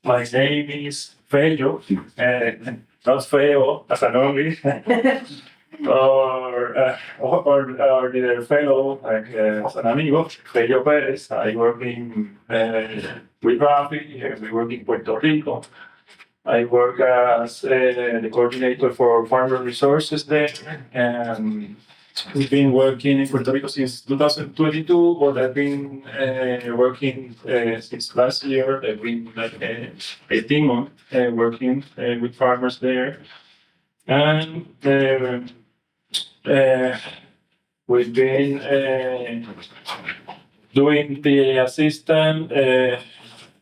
My name is Fello, not Feo as an only, or either Fellow as an amigo, Fello Peréz. I work in with RAFI. We work in Puerto Rico. I work as the coordinator for farmer resources there, and we've been working in Puerto Rico since 2022, but I've been working since last year. I've been 18 months working with farmers there. And we've been doing the assistant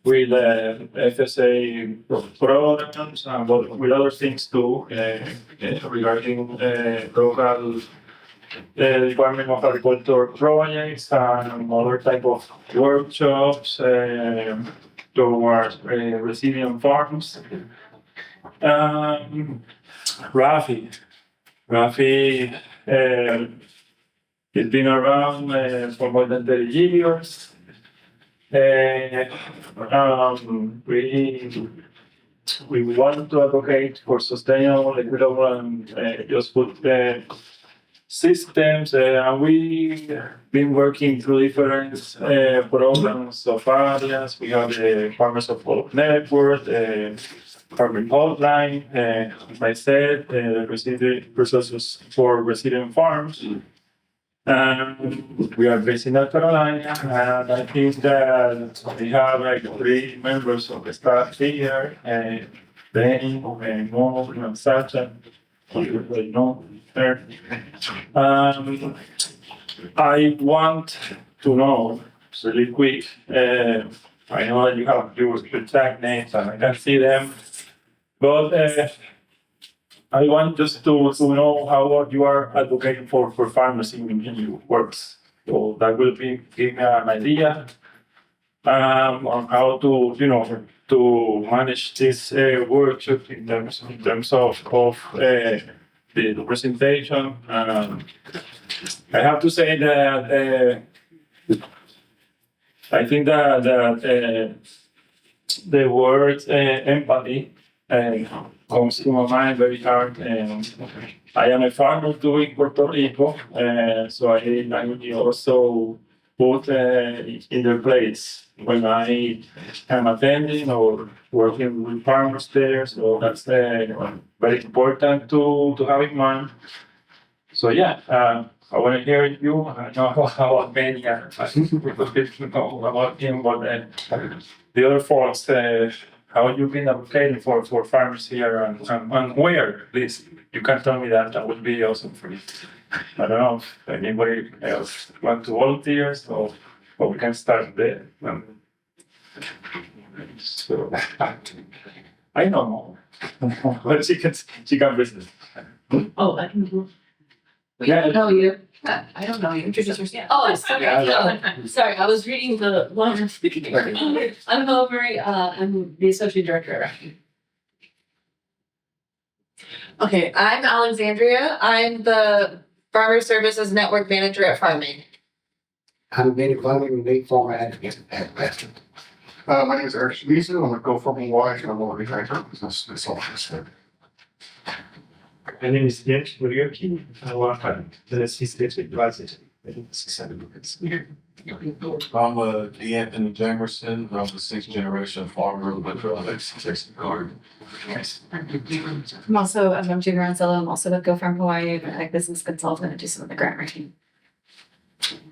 with FSA programs and with other things too regarding local Department of Agriculture projects and other type of workshops towards resilient farms. RAFI it's been around for more than 30 years. We want to advocate for sustainable, equitable, and just food systems, and we've been working through different programs of areas. We have the Farmers of Hope Network, Farmer Hotline, as I said, resources for resilient farms. We are based in North Carolina, and I think that we have like 3 members of the staff here, Benny, Mo, and Sacha. You know her. I want to know really quick. I know that you have your tag names and I can see them, but I want just to know how you are advocating for farmers in your works. So that will give me an idea on how to to manage this workshop in terms of the presentation. I have to say that I think that the word empathy comes to my mind very hard. I am a farmer too in Puerto Rico, so I also put in their place when I am attending or working with farmers there. So that's very important to have in mind. So yeah, I want to hear you. I know how many know about him, but the other folks, how you've been advocating for farmers here and where, please. You can tell me that. That would be awesome for me. I don't know if anybody else want to volunteer, so we can start there. So I don't know, but she can visit. Oh, I can do. Yeah. I don't know you. I don't know you. Introduce yourself. Oh, sorry. Sorry, I was reading the one. I'm Mo Murray. I'm the associate director at RAFI. Okay, I'm Alexandria. I'm the Farmer Services Network Manager at Farming. I'm native farming and native farmer advocate at Western. My name is Eric Schmiesen. I'm a co-farming wife and I'm a manufacturer business consultant. My name is Jens Muriaki. I work at the System Advisor. I'm D'Anthony Jamerson. I'm the 6th generation farmer with Texas Garden. I'm MJ Gonzalo. I'm also with Go Farm Hawaii, I'm a business consultant and do some of the grant writing.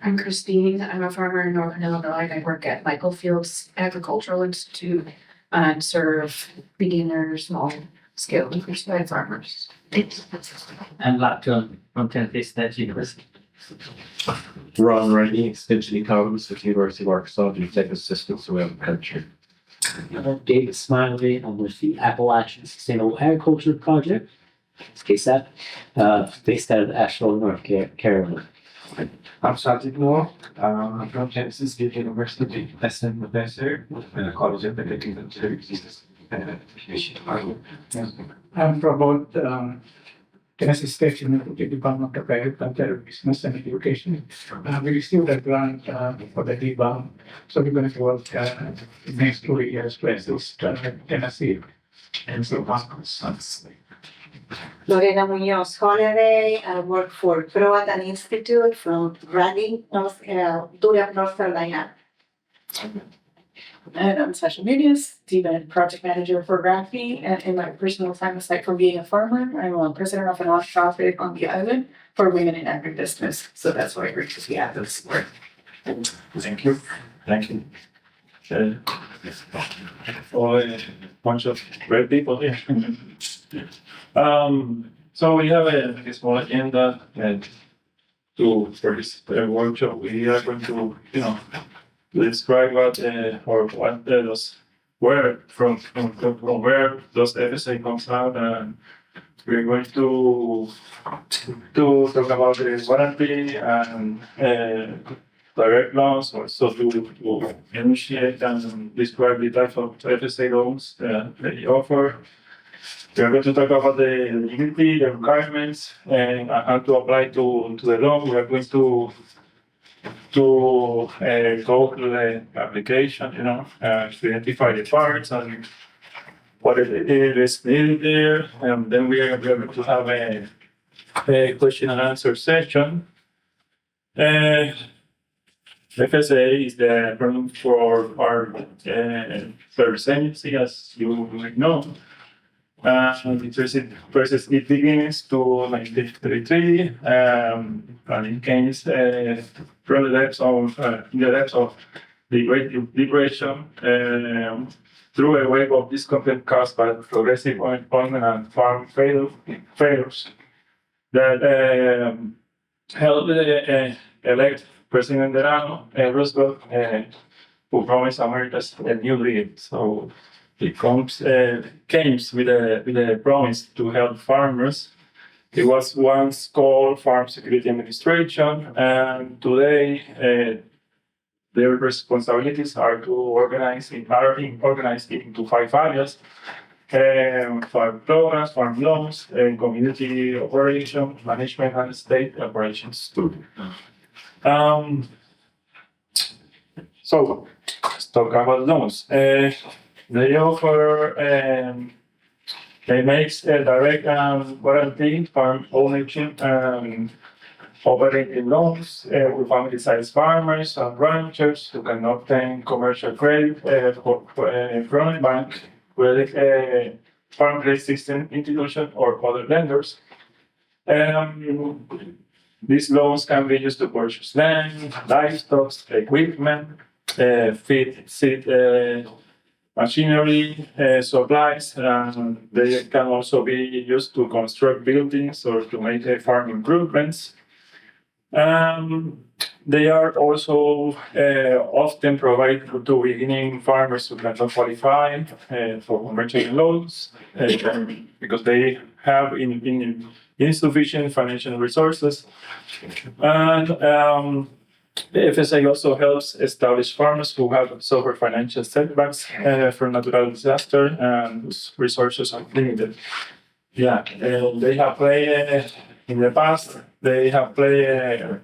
I'm Christine. I'm a farmer in Northern Illinois. I work at Michael Fields Agricultural Institute and serve beginner, small scale and diversified farmers. And Lapton from Tennessee State University. Ron Rennie, extension economist at the University of Arkansas, to take assistance around the country. I'm David Smiley. I'm with the Appalachian Sustainable Agriculture Project. SCASAP, based out of Asheville, North Carolina. I'm Sajid Moore. I'm from Tennessee State University, assistant professor in the College of Agriculture. I'm from both Tennessee State University Department of Agriculture, Business and Education. We received a grant for the DBAN, so we're going to work next 2 years to assist Tennessee and so on. Lorena Munoz Holiday. I work for Croatan Institute from Raleigh, Durham, North Carolina. And I'm Sasha Muniz, DBAN project manager for RAFI, and in my personal time aside from being a farmer, I'm a president of a nonprofit on the island for women in agribusiness. So that's why I agree to be at this work. Thank you. Thank you. For a bunch of great people here. So we have a small agenda for this workshop. We are going to, describe what those where from where those FSA comes out, and we're going to talk about the warranty and direct loans, also to initiate and describe the type of FSA loans they offer. We are going to talk about the eligibility, the requirements, and how to apply to the loan. We are going to go through the application, to identify the parts and what it is needed there. And then we are going to have a question and answer session. FSA is the acronym for our service agency, as you might know. It begins to 1933, and it came from the depths of the Great Depression through a wave of discontent caused by progressive unemployment and farm failures that helped elect President Roosevelt, who promised America's a new deal. So it came with a promise to help farmers. It was once called Farm Security Administration, and today their responsibilities are organized into 5 areas: farm programs, farm loans, community operation, management, and state operations too. So let's talk about loans. They offer, they make direct guaranteed farm ownership and operating loans with family-sized farmers and ranchers who can obtain commercial credit from a bank, farm credit system institution, or other lenders. These loans can be used to purchase land, livestock, equipment, seed machinery, supplies, and they can also be used to construct buildings or to make farm improvements. They are also often provided to beginning farmers who cannot qualify for commercial loans because they have insufficient financial resources. And the FSA also helps establish farmers who have suffered financial setbacks from natural disaster and whose resources are limited. They have played in the past. They have played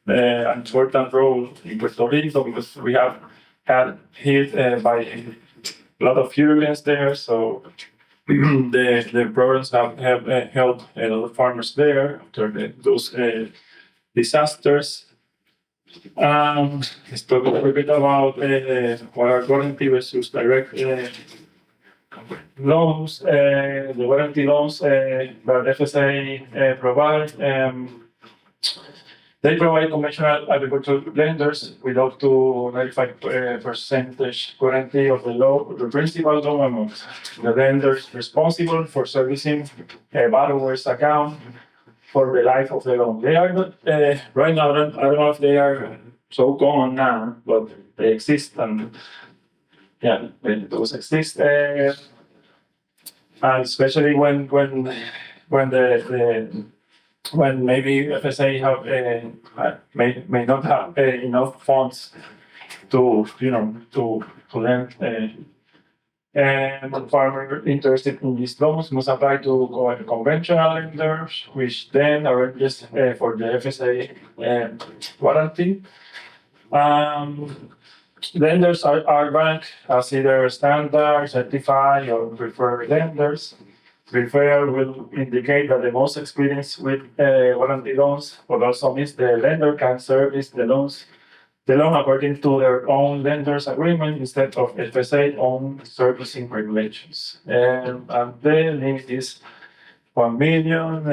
an important role in Puerto Rico because we have had hit by a lot of hurricanes there. So the programs have helped a lot of farmers there after those disasters. Let's talk a little bit about what are warranty versus direct loans. The warranty loans that FSA provides, they provide conventional agricultural lenders with up to 95% guarantee of the principal loan amount. The lender is responsible for servicing a borrower's account for the life of the loan. They are not, right now, I don't know if they are so common now, but they exist, and those exist, and especially when maybe FSA may not have enough funds to lend And the farmer interested in these loans must apply to conventional lenders, which then arranges for the FSA warranty. Lenders are ranked as either standard, certified, or preferred lenders. Preferred will indicate that the most experienced with warranty loans, but also means the lender can service the loan according to their own lender's agreement instead of FSA own servicing regulations. And the limit is 1 million,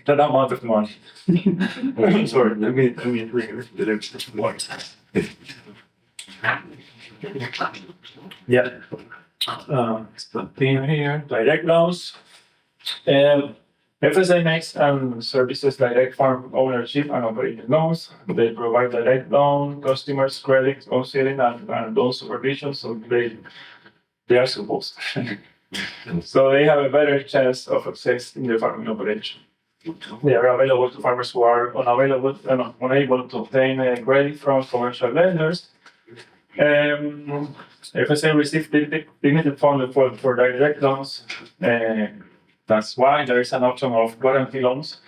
that amount of money. Sorry, let me read the next one. Yeah. It's the theme here, direct loans. FSA makes and services direct farm ownership and operating loans. They provide direct loan, customers credit, counseling, and loan supervision, so they are supposed. So they have a better chance of success in the farming operation. They are available to farmers who are unable to obtain credit from commercial lenders. FSA receives limited funding for direct loans. That's why there is an option of guarantee loans.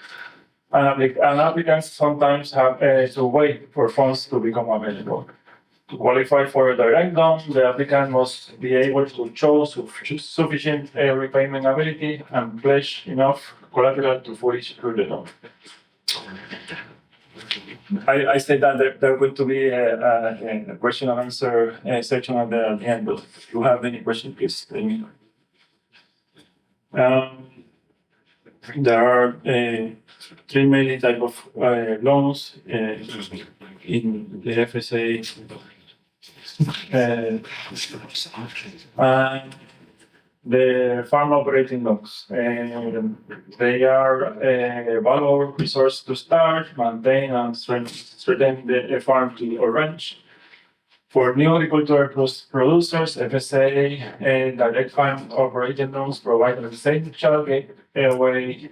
And applicants sometimes have to wait for funds to become available. To qualify for a direct loan, the applicant must be able to show sufficient repayment ability and pledge enough collateral to fully secure the loan. I said that there going to be a question and answer section at the end, but if you have any questions, please let me know. There are 3 main types of loans in the FSA. The farm operating loans. They are a valuable resource to start, maintain, and strengthen the farm or ranch. For new agricultural producers, FSA direct farm operating loans provide an essential gateway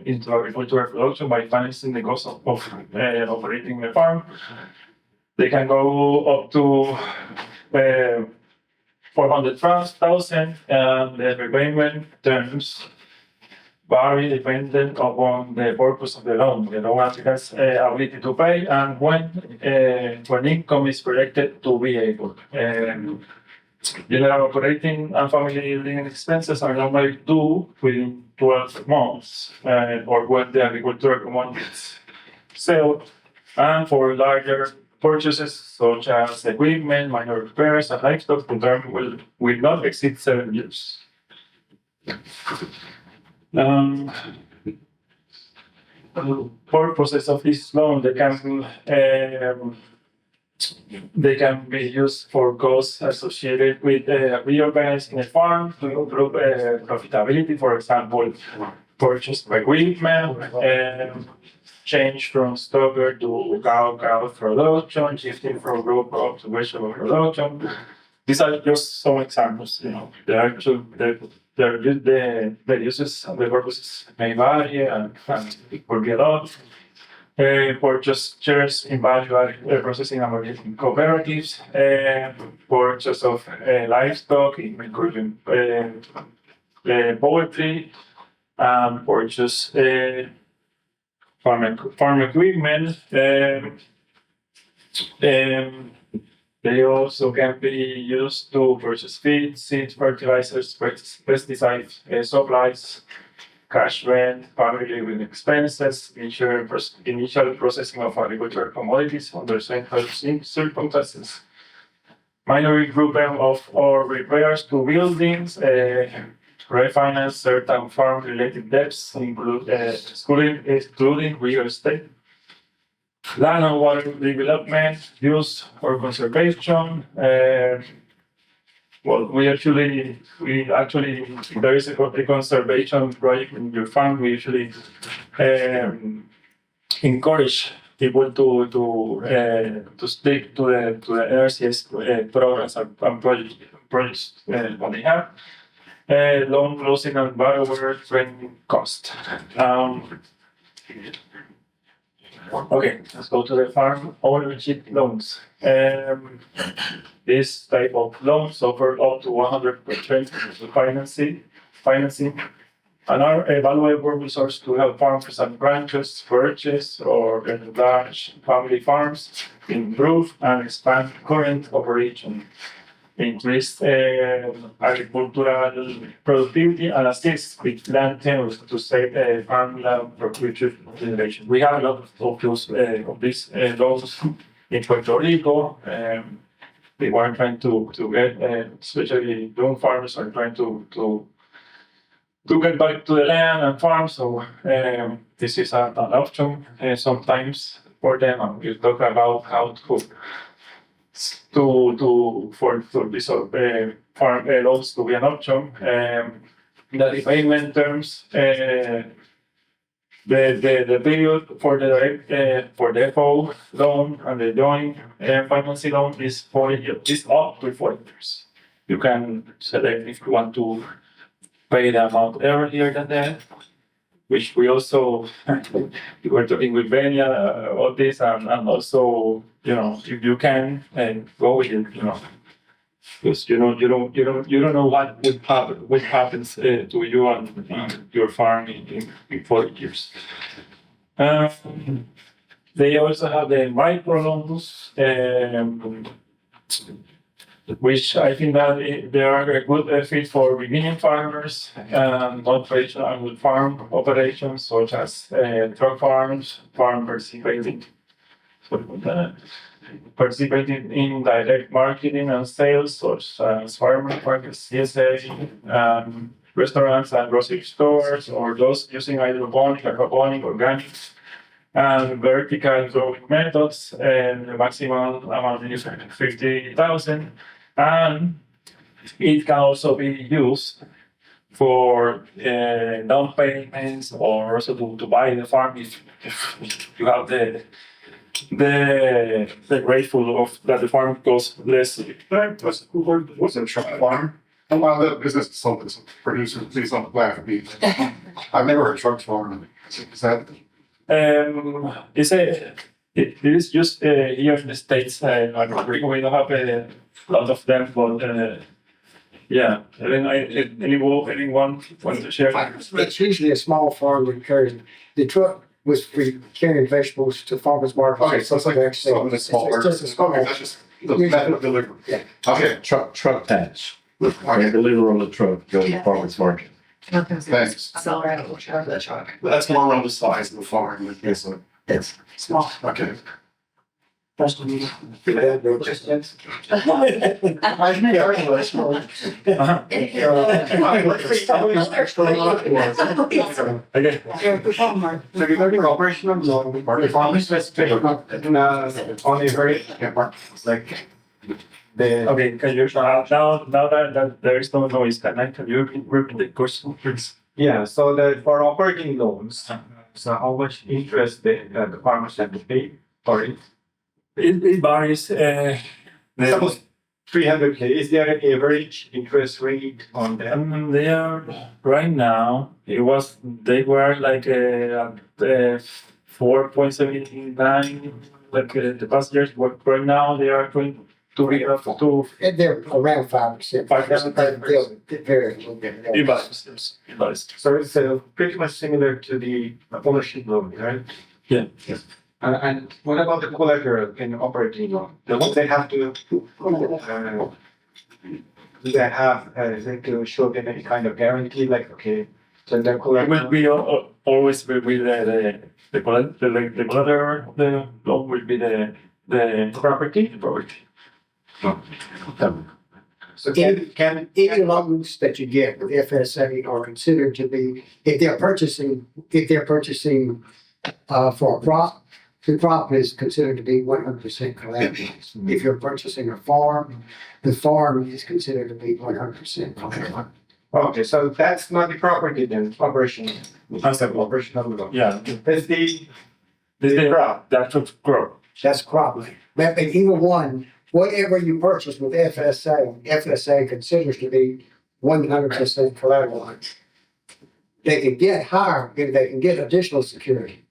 into agricultural production by financing the cost of operating the farm. They can go up to 400,000, and the repayment terms vary depending upon the purpose of the loan applicant's ability to pay, and when income is projected to be able. General operating and family living expenses are normally due within 12 months, or when the agricultural commodities sell, and for larger purchases such as equipment, minor repairs, and livestock, the term will not exceed 7 years. Purposes of this loan, they can be used for costs associated with reorganizing a farm to improve profitability, for example, purchase of equipment, change from stocker to cow production, shifting from row crop to vegetable production. These are just some examples. The uses and the purposes may vary and it could be a lot. Purchase shares in value-added processing and marketing cooperatives, purchase of livestock, including poultry, and purchase farm equipment. They also can be used to purchase feed, seed, fertilizers, pesticides, supplies, cash rent, family living expenses, initial processing of agricultural commodities under certain circumstances, minor improvement of or repairs to buildings, refinance certain farm-related debts, excluding real estate, land and water development, use for conservation. We actually, if there is a conservation project in your farm, we usually encourage people to stick to the NRCS programs and projects what they have. Loan closing and borrower training cost. Okay, let's go to the farm ownership loans. This type of loans offer up to 100% financing and are a valuable resource to help farmers and ranchers purchase or enlarge family farms, improve and expand current operation, increase agricultural productivity, and assist with land tenures to save farmland for future generations. We have a lot of these loans in Puerto Rico. We were trying to get, especially young farmers are trying to get back to the land and farm. So this is an option sometimes for them. And we talk about how for this farm loans to be an option. The payment terms, the period for the FO loan and the joint financing loan is 4 years. Is up to 4 years. You can select if you want to pay the amount earlier than that, which we also we were talking with Benya about this, and also if you can go with it, because you don't know what happens to you and your farm in 4 years. They also have the micro loans, which I think that they are a good fit for beginning farmers and non-traditional with farm operations such as truck farms, farm participating in direct marketing and sales such as farmer markets, CSA, restaurants and grocery stores, or those using hydroponic, aquaponic, organic, and vertical growing methods, and the maximum amount is 50,000. And it can also be used for down payments, or also to buy the farm if you have the grateful of that the farm costs less. What's a truck farm? A lot of that business is something producers, please don't laugh at me. I've never heard truck farm. Is that? It is just here in the States. We don't have a lot of them, but yeah. Anyone want to share? It's usually a small farm that carries the truck was for carrying vegetables to farmers markets. Okay, so it's like something smaller. It's just a small. That's just the method of delivery. Yeah. Okay. Truck patch. Deliver on the truck, go to farmer's market. Thanks. Accelerator will charge the truck. That's more around the size of the farm. Yes. It's small. Okay. Regarding operational loan, farmers only very like the. Okay, can you now that there is no noise, can you repeat the question, please? Yeah, so for operating loans, so how much interest the farmers have to pay for it? It varies. Suppose 300K, is there an average interest rate on them? They are right now. They were like 4.79, like the past years. But right now they are going to be up to. They're around 5%. 5%. They'll vary a little bit. It varies. So it's pretty much similar to the ownership loan, right? Yeah. And what about the collateral in operating loan? They have to, do they have, to show them any kind of guarantee, like, okay, so their It collateral? will be always will be the collateral of the loan will be the property. So Can any loans that you get with FSA are considered to be, if they're purchasing for a crop, the crop is considered to be 100% collateral. If you're purchasing a farm, the farm is considered to be 100% collateral. Okay, so that's not the property then, operational. Operational loan. Yeah, That's the crop. that's a crop. That's crop. But either one, whatever you purchase with FSA considers to be 100% collateral. They can get higher if they can get additional security.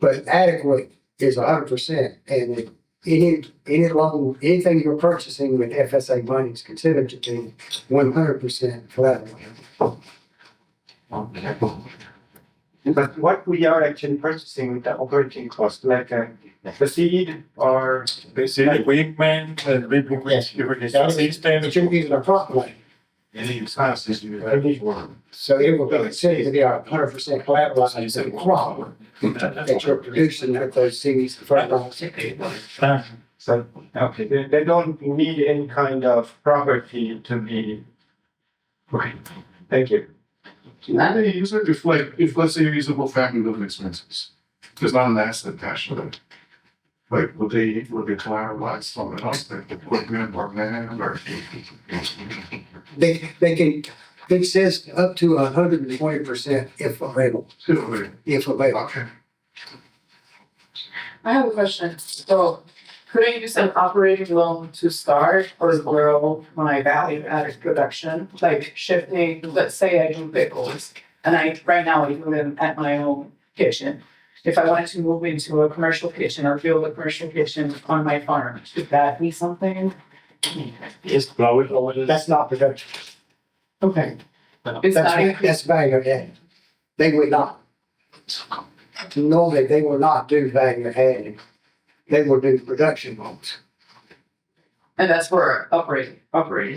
But adequate is 100%, and any loan, anything you're purchasing with FSA money is considered to be 100% collateral. But what we are actually purchasing with the operating cost, like the seed or Basic equipment, Yes. system. It should be the properly. Any classes you have. So it will be considered to be 100% collateralized in the crop that you're producing with those seeds, fertilizer. so, okay, they don't need any kind of property to be. Okay, thank you. How do they use it if let's say reasonable family living expenses? There's not an asset attached to it. Like, would they collateralize something else, like equipment or land or? They can, it says up to 120% if available, if available. Okay. I have a question. So could I use an operating loan to start or grow my value added production? Like shifting, let's say I do pickles and right now I do them at my own kitchen. If I wanted to move into a commercial kitchen or build a commercial kitchen on my farm, should that be something? Just blow it over. That's not production. Okay. It's not, That's value added. They would not. Normally, they will not do value added. They will do production loans. and that's for operating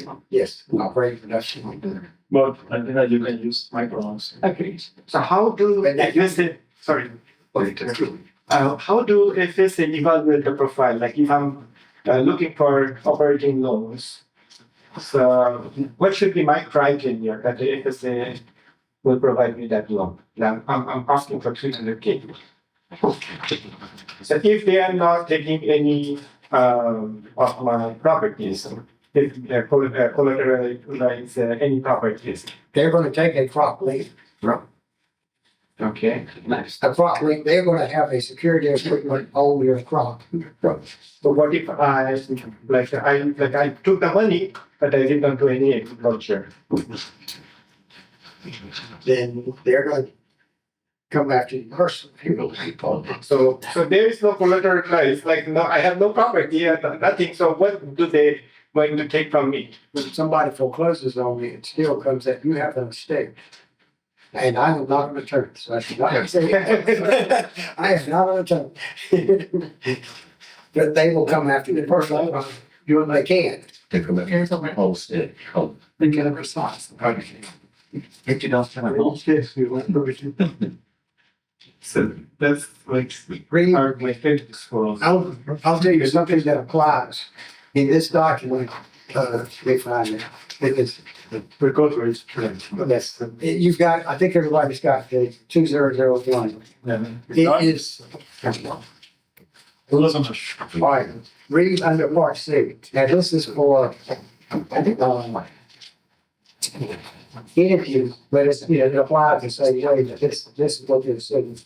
loan. Yes, operating production. But I think that you can use microloans. Okay. So how do FSA, sorry, how do FSA evaluate the profile? Like if I'm looking for operating loans, so what should be my criteria that the FSA will provide me that loan? Now, I'm asking for 300K. So if they are not taking any of my properties, if they're collateralize any properties. They're gonna take a crop lien. Okay. A crop lien, they're gonna have a security equipment on your crop. But what if I took the money, but I did not do any agriculture? Then they're gonna come after you personally. So there is no collateralized, like no, I have no property, nothing, so what do they going to take from me? When somebody forecloses on me, it still comes that you have an estate. And I am not an attorney, so I should not say. I am not an attorney. But they will come after the person, you and they can. They come up Here's a homestead. Then get a response. If you don't have a homestead, you want to. So that's like Read, my favorite schools. I'll tell you something that applies in this document, we find it. It is, yes, you've got, I think everybody's got the 2001. It is, all right, read under part C. Now, this is for, interviews, but it's, it applies the same way, that this is what you're saying.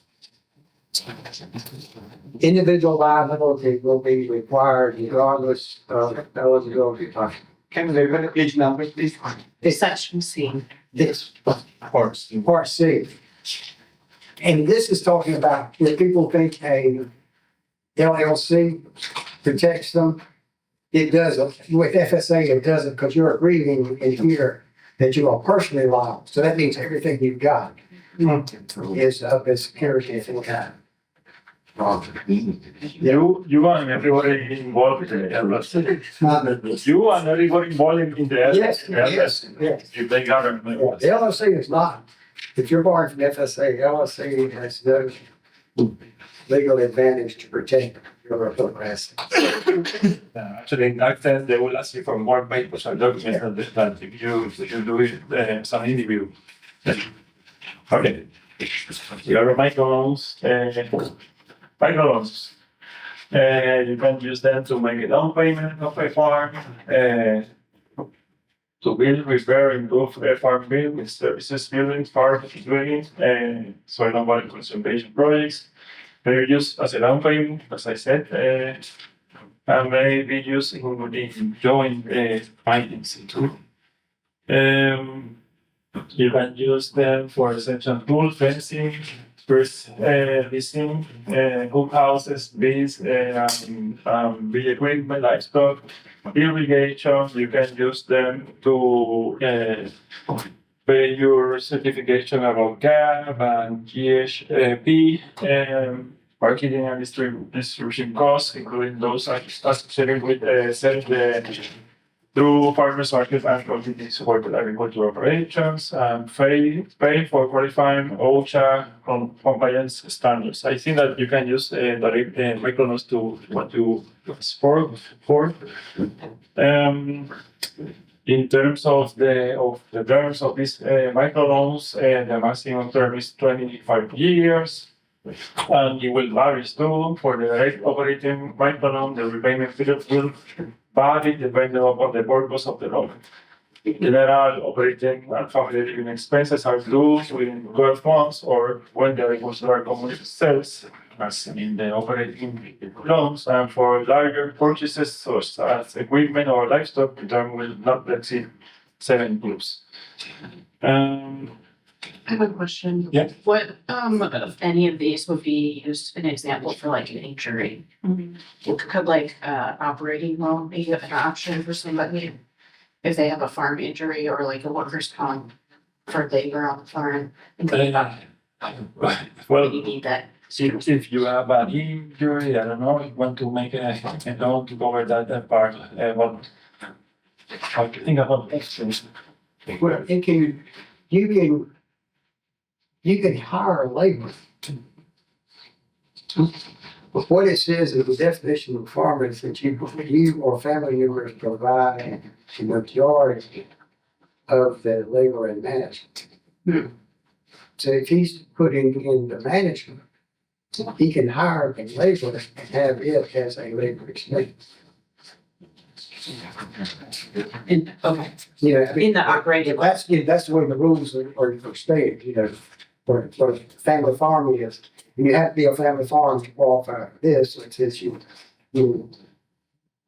Individual liability will be required regardless of eligibility. Can we have a page number, please? It's Section C. this, part C. And this is talking about, if people think a LLC protects them, it doesn't. With FSA, it doesn't, because you're agreeing in here that you are personally liable. So that means everything you've got is up as security if it can. You want everybody involved in the LLC. You want everybody involved in the LLC. Yes. If they govern. The LLC is not, if you're borrowing from FSA, LLC has no legal advantage to protect your asset. Actually, in that sense, they will ask you for more papers and documents than if you do it as an individual. Okay. You have microloans. Microloans. You can use them to make a down payment of a farm, to build, repair, improve a farm building, services buildings, farm building, soil and water conservation projects. Maybe used as a down payment, as I said, and maybe used in joint financing too. You can use them for essential tool fencing, first leasing hook houses, bees, bee equipment, livestock, irrigation. You can use them to pay your certification about GAP and GHP, marketing and distribution costs, including those associated with selling through farmers market and community supported agricultural operations, and pay for qualifying OSHA compliance standards. I think that you can use the microloans to what you support for. In terms of the terms of these microloans, the maximum term is 25 years. And it will vary too. For the direct operating microloan, the repayment period will vary depending upon the purpose of the loan. General operating and family living expenses are due within 12 months or when the agricultural community sells, as in the operating loans. And for larger purchases such as equipment or livestock, the term will not exceed 7 years. I have a question. Yeah. What, of any of these would be used an example for like an injury? Could like, operating loan be an option for somebody? If they have a farm injury or like a workers' comp for labor on the farm? Well, You need that. if you have an injury, I don't know, you want to make a loan to cover that part, but how do you think about this? Well, you can hire labor. But what it says is the definition of farmer is that you or family members provide the majority of the labor and management. So if he's putting in the management, he can hire the labor and have it as a labor expense. Okay. Yeah, I mean, In the operating. that's the way the rules are stated, you know, for family farm is. You have to be a family farm to qualify for this. It says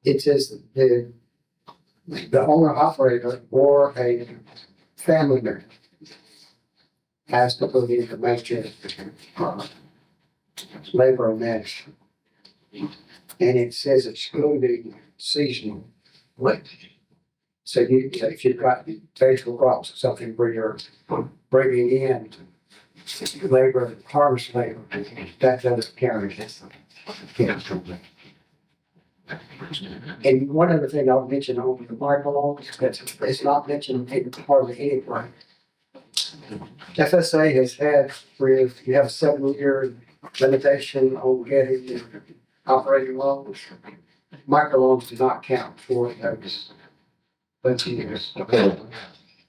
it says the owner operator or a family member has to put in the major labor and management. And it says excluding seasonal labor. So if you've got vegetable crops or something where you're bringing in labor, harvest labor, that doesn't count. And one other thing I'll mention over the microloans, it's not mentioned in hardly anywhere. FSA has had where you have a 7-year limitation on getting operating loans. Microloans do not count for those years,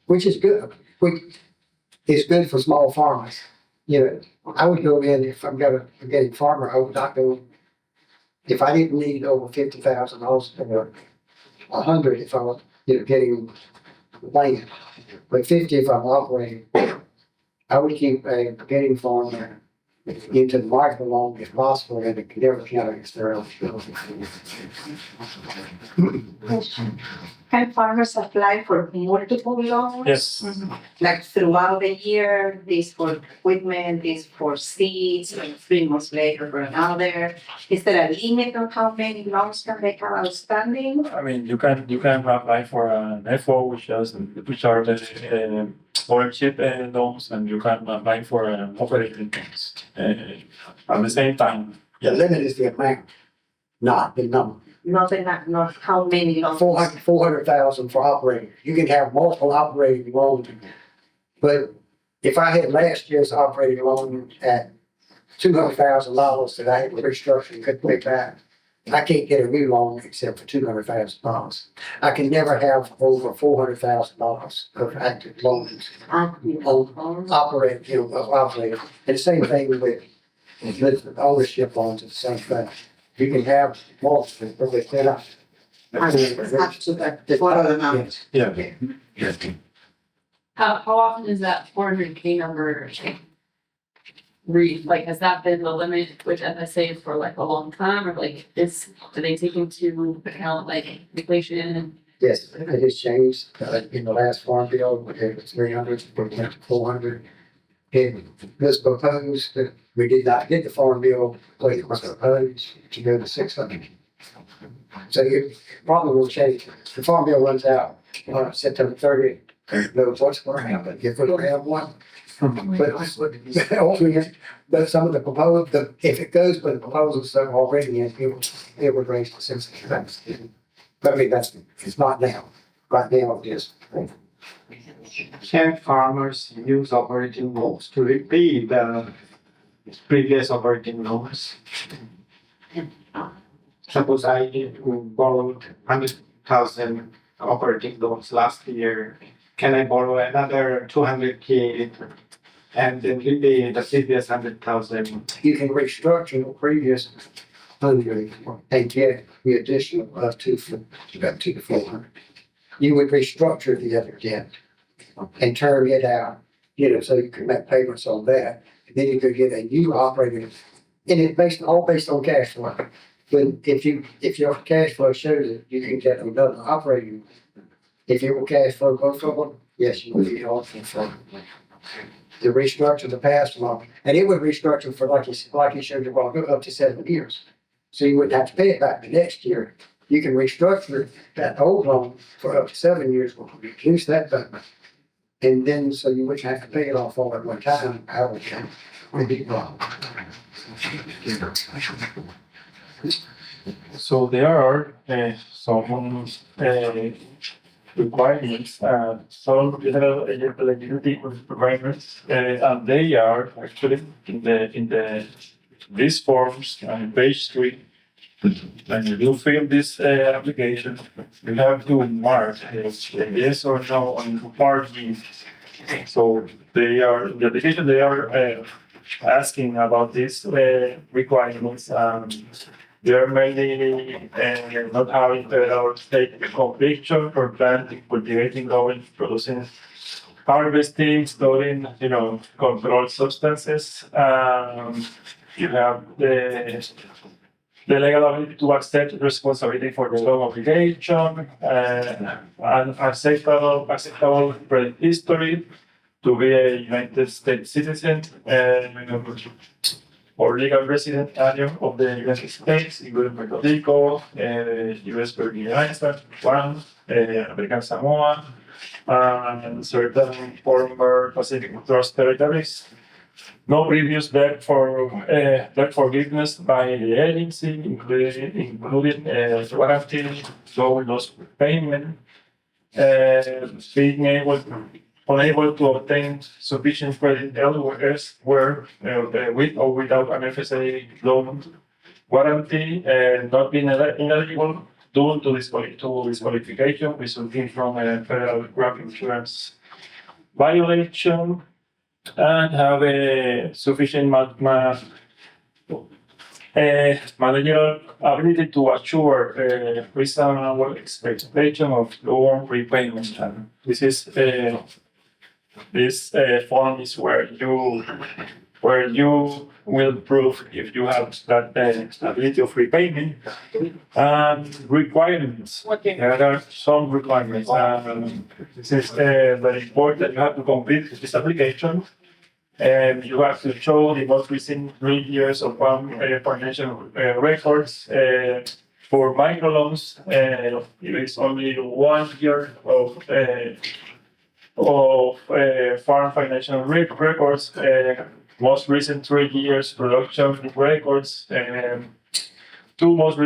which is good. It's good for small farmers. You know, I would go in if I'm getting farmer. I would not go if I didn't need over $50,000 or $100 if I was getting land, but 50 if I'm operating. I would keep a getting farmer into the microloan if possible, and it could never count against their eligibility. Can farmers apply for multiple loans? Yes. Like throughout the year, this for equipment, this for seeds, and 3 months later for another? Is there a limit on how many loans can they have outstanding? I mean, you can apply for an FO, which are the ownership loans, and you can apply for an operating loans at the same time. The limit is the amount, not the number. Not how many loans. 400,000 for operating. You can have multiple operating loans, but if I had last year's operating loan at $200,000 that I had restructured and couldn't pay back, I can't get a new loan except for $200,000. I can never have over $400,000 of active loans on operating, operating. And the same thing with ownership loans, it's the same thing. You can have multiple, but they're not. What other amounts? Yeah. How often is that 400K number like, has that been the limit with FSA for like a long time, or like do they take into account like inflation? Yes, it has changed in the last farm bill, it was 300, 400. It was proposed that we did not get the farm bill, but it was proposed to go to 600. So it probably will change. The farm bill runs out on September 30th. Knows what's going to happen if we don't have one. But some of the proposed, if it goes with the proposals that are already in, it would raise to 600. But I mean, it's not now. Right now it is. Can farmers use operating loans to repeat the previous operating loans? Suppose I borrowed 100,000 operating loans last year. Can I borrow another 200K and then repay the previous 100,000? You can restructure the previous 100 and get the additional up to about 2 to 400. You would restructure the other debt and term it out, so you can make payments on that. And then you could get a new operating, and it's all based on cash flow. But if your cash flow shows it, you can get another operating. If your cash flow goes forward, yes, you will be eligible to restructure the past loan, and it would restructure for like you showed you a while ago, up to 7 years. So you wouldn't have to pay it back the next year. You can restructure that old loan for up to 7 years, will reduce that payment. And then, so you wouldn't have to pay it off all at one time, So there are some requirements, some eligibility requirements, and they are actually in these forms on page 3. When you fill this application, you have to mark yes or no on part B. So the application they are asking about these requirements. They're mainly not having federal state conviction for planting, cultivating, growing, producing, harvesting, storing, controlled substances. You have the legal ability to accept responsibility for the loan obligation, and acceptable credit history, to be a United States citizen, or legal resident alien of the United States, including Puerto Rico, U.S. Virgin Islands, Guam, American Samoa, and certain former Pacific Trust territories. No previous debt forgiveness by the agency, including warranty, loan loss payment, being unable to obtain sufficient credit elsewhere with or without an FSA loan warranty, not being ineligible due to disqualification resulting from a federal crop insurance violation, and have a sufficient managerial ability to assure reasonable expectation of loan repayment. And this form is where you will prove if you have that ability of repayment. Requirements. There are some requirements. This is very important that you have to complete this application. You have to show the most recent 3 years of financial records. For microloans, it is only 1 year of farm financial records, most recent 3 years production records, 2 most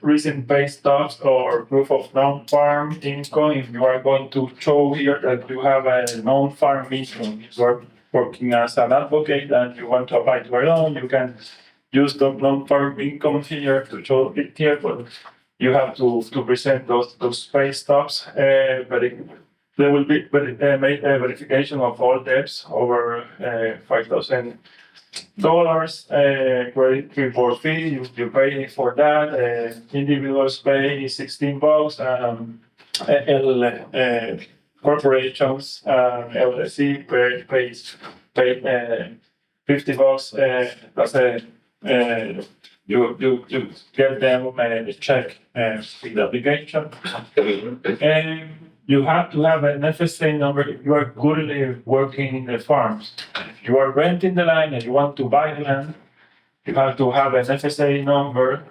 recent pay stubs or proof of non-farm income. If you are going to show here that you have a non-farm income, you are working as an advocate and you want to apply to a loan, you can use the non-farm income here to show it here, but you have to present those pay stubs. But there will be made a verification of all debts over $5,000. Credit report fee, you pay for that. Individuals pay $16. Corporations, LLC pays $50. That's you get them a check with the application. you have to have an FSA number if you are currently working in the farms. If you are renting the land and you want to buy the land, you have to have an FSA number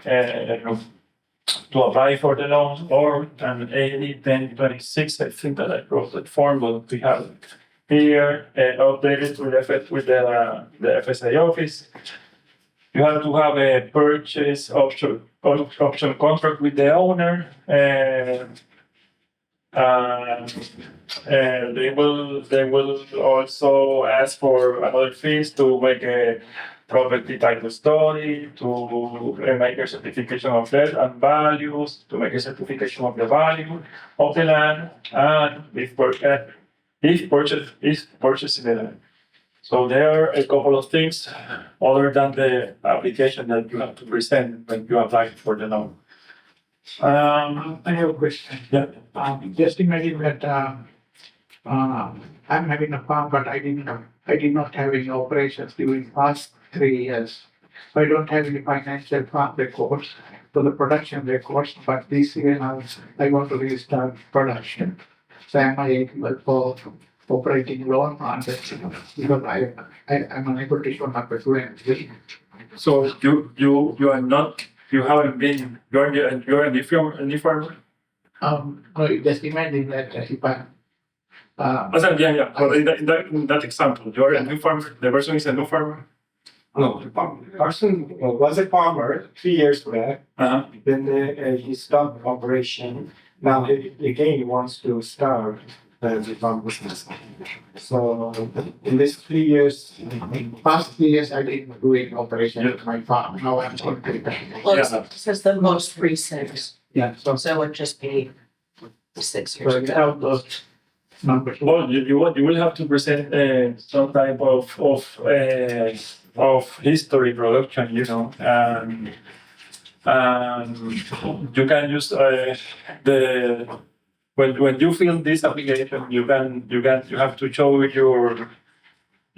to apply for the loan, or an 80-1026. I think that I wrote that form, but we have it here updated with the FSA office. You have to have a purchase option contract with the owner. They will also ask for another fees to make a property title study, to make a certification of debt and values, to make a certification of the value of the land, and if purchasing the land. So there are a couple of things other than the application that you have to present when you apply for the loan. I have a question. Yeah. Just imagine that I'm having a farm, but I did not have any operations during past 3 years. So I don't have any financial farm records for the production records, but this year I want to restart production. So am I eligible for operating loan on that? Because I'm unable to show my doing. So you are not, you haven't been, you're a new farmer? No, just imagine that if I Yeah. But in that example, you're a new farmer. The person is a new farmer. No, the person was a farmer 3 years back. Then he stopped operation. Now again he wants to start the farm business. So in these 3 years, past 3 years I didn't do any operation at my farm. Now I'm going to do Well, this is the most recent, Yeah, so so it would just be 6 years so ago. without those numbers. Well, you will have to present some type of history production, you know, and you can use when you fill this application, you have to show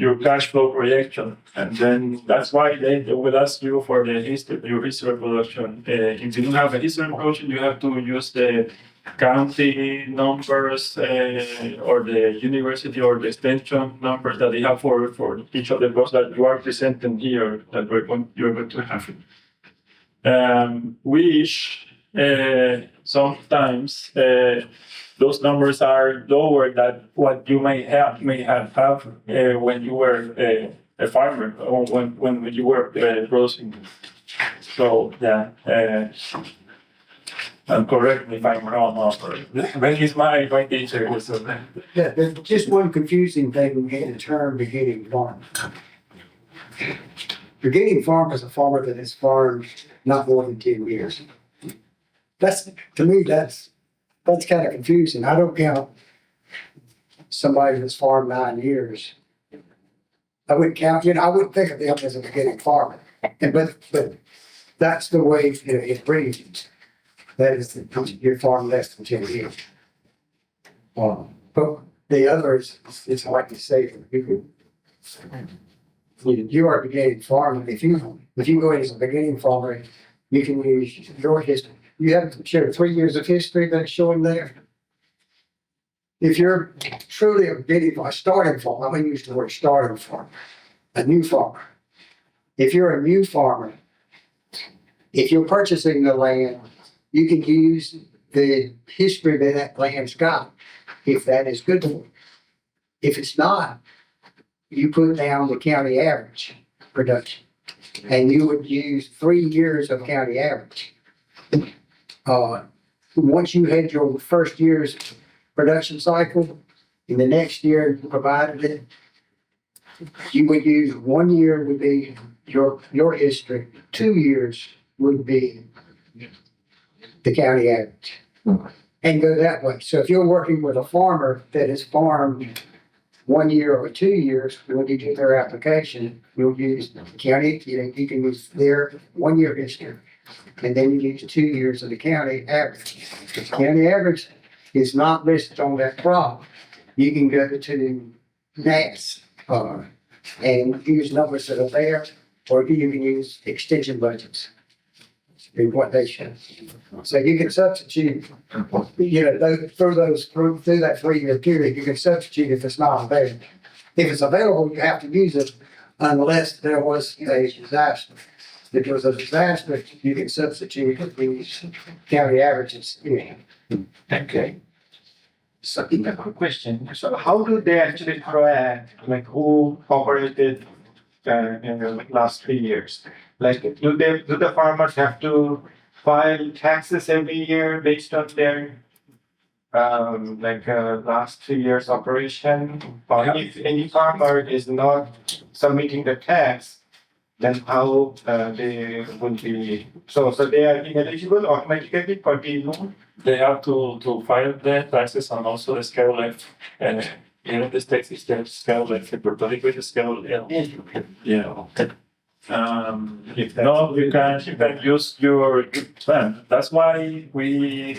your cash flow projection, and then that's why they will ask you for your history production. If you don't have a history production, you have to use the county numbers or the university or the extension numbers that they have for each of the courses that you are presenting here that you're going to have. Which sometimes those numbers are lower than what you may have when you were a farmer or when you were producing. So yeah. And correct me if I'm wrong, when is my teacher? So, Yeah, there's just one confusing thing in the term beginning farm. Beginning farm is a farmer that has farmed not more than 10 years. To me, that's kind of confusing. I don't count somebody that's farmed 9 years. I wouldn't count, I wouldn't think of them as a beginning farmer. But that's the way it reads. That is, you're farming less than 10 years. But the others, it's like you say, you are a beginning farmer. If you go in as a beginning farmer, you can use your history. You have to share 3 years of history that's showing there. If you're truly a starting farmer, I'm going to use the word starting farmer, a new farmer. If you're a new farmer, if you're purchasing the land, you can use the history that land's got, if that is good for you. If it's not, you put down the county average production, and you would use 3 years of county average. Once you had your first year's production cycle, in the next year you provided it, you would use 1 year would be your history, 2 years would be the county average, and go that way. So if you're working with a farmer that has farmed 1 year or 2 years, when you do their application, you'll use the county, you can use their 1 year history, and then you use 2 years of the county average. If the county average is not listed on that crop, you can go to NAS and use numbers that are there, or you can use extension budgets. is what they show. So you can substitute, through that 3-year period, you can substitute if it's not available. If it's available, you have to use it unless there was a disaster. If there was a disaster, you can substitute these county averages. Okay. So, a quick question. So, how do they actually track, like, who operated in the last 3 years? Like, do the farmers have to file taxes every year based on their last 3 years operation? Or if any farmer is not submitting the tax, then how they would be? So they are ineligible automatically for the loan? They have to file their taxes and also the Schedule F. And here in the States, it's the Schedule F. In Puerto Rico, it's the Schedule L. Yeah. If not, you can use your plan. That's why when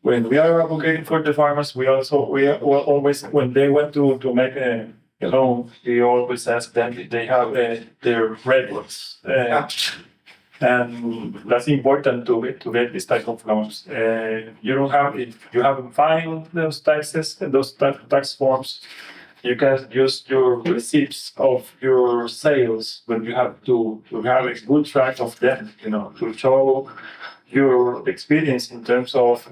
we are advocating for the farmers, we always, when they want to make a loan, we always ask them if they have their records. And that's important to get this type of loans. If you haven't filed those taxes, those tax forms, you can use your receipts of your sales, but you have to have a good track of them, to show your experience in terms of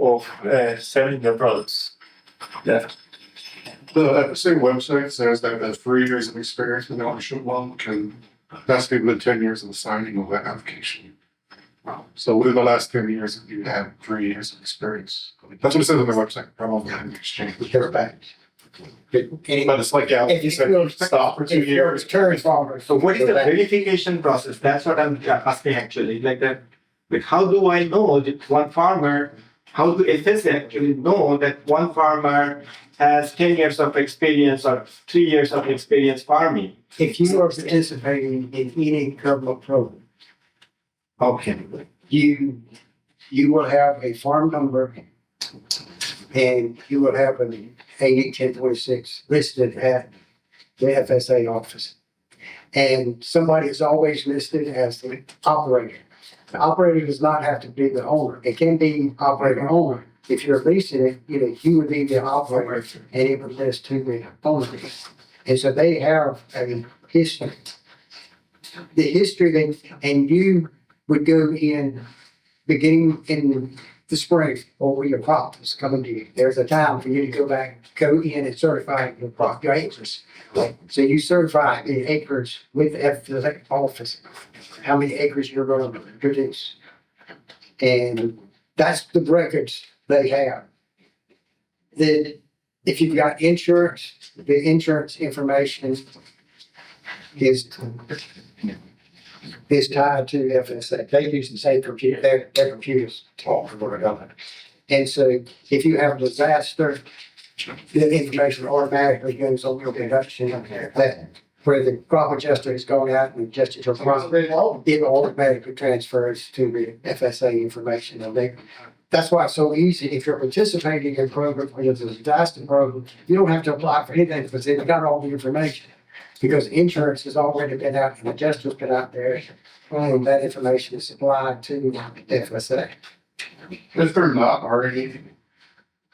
selling your products. Yeah. The FSA website says that 3 years of experience with the ownership loan that's within 10 years of the signing of that application. So within the last 10 years, you have 3 years of experience. That's what it says on the website. Probably on the exchange. But it's like, if you said, stop for 2 years. So what is the verification process? That's what I'm asking actually. Like how do I know that one farmer, how do FSA actually know that one farmer has 10 years of experience or 3 years of experience farming? If you are participating in any government program, Okay. you will have a farm number and you will have an 1026 listed at the FSA office. And somebody is always listed as the operator. The operator does not have to be the owner. It can be operator owner. If you're leasing it, you would be the operator and it would list to the owner. And so they have a history. The history and you would go in beginning in the spring or your crop is coming to you. There's a time for you to go in and certify your crop, your acres. So you certify the acres with the FSA office, how many acres you're going to produce. And that's the records they have. Then if you've got insurance, the insurance information is tied to FSA. They use the same computer, their computers talk for one another. And so if you have a disaster, the information automatically goes on your production that where the crop adjuster is going out and adjusted your crop, it automatically transfers to the FSA information. And that's why it's so easy. If you're participating in a program, whether it's a disaster program, you don't have to apply for anything because they've got all the information. Because insurance has already been out and adjusters been out there, and that information is supplied to FSA. If they're not already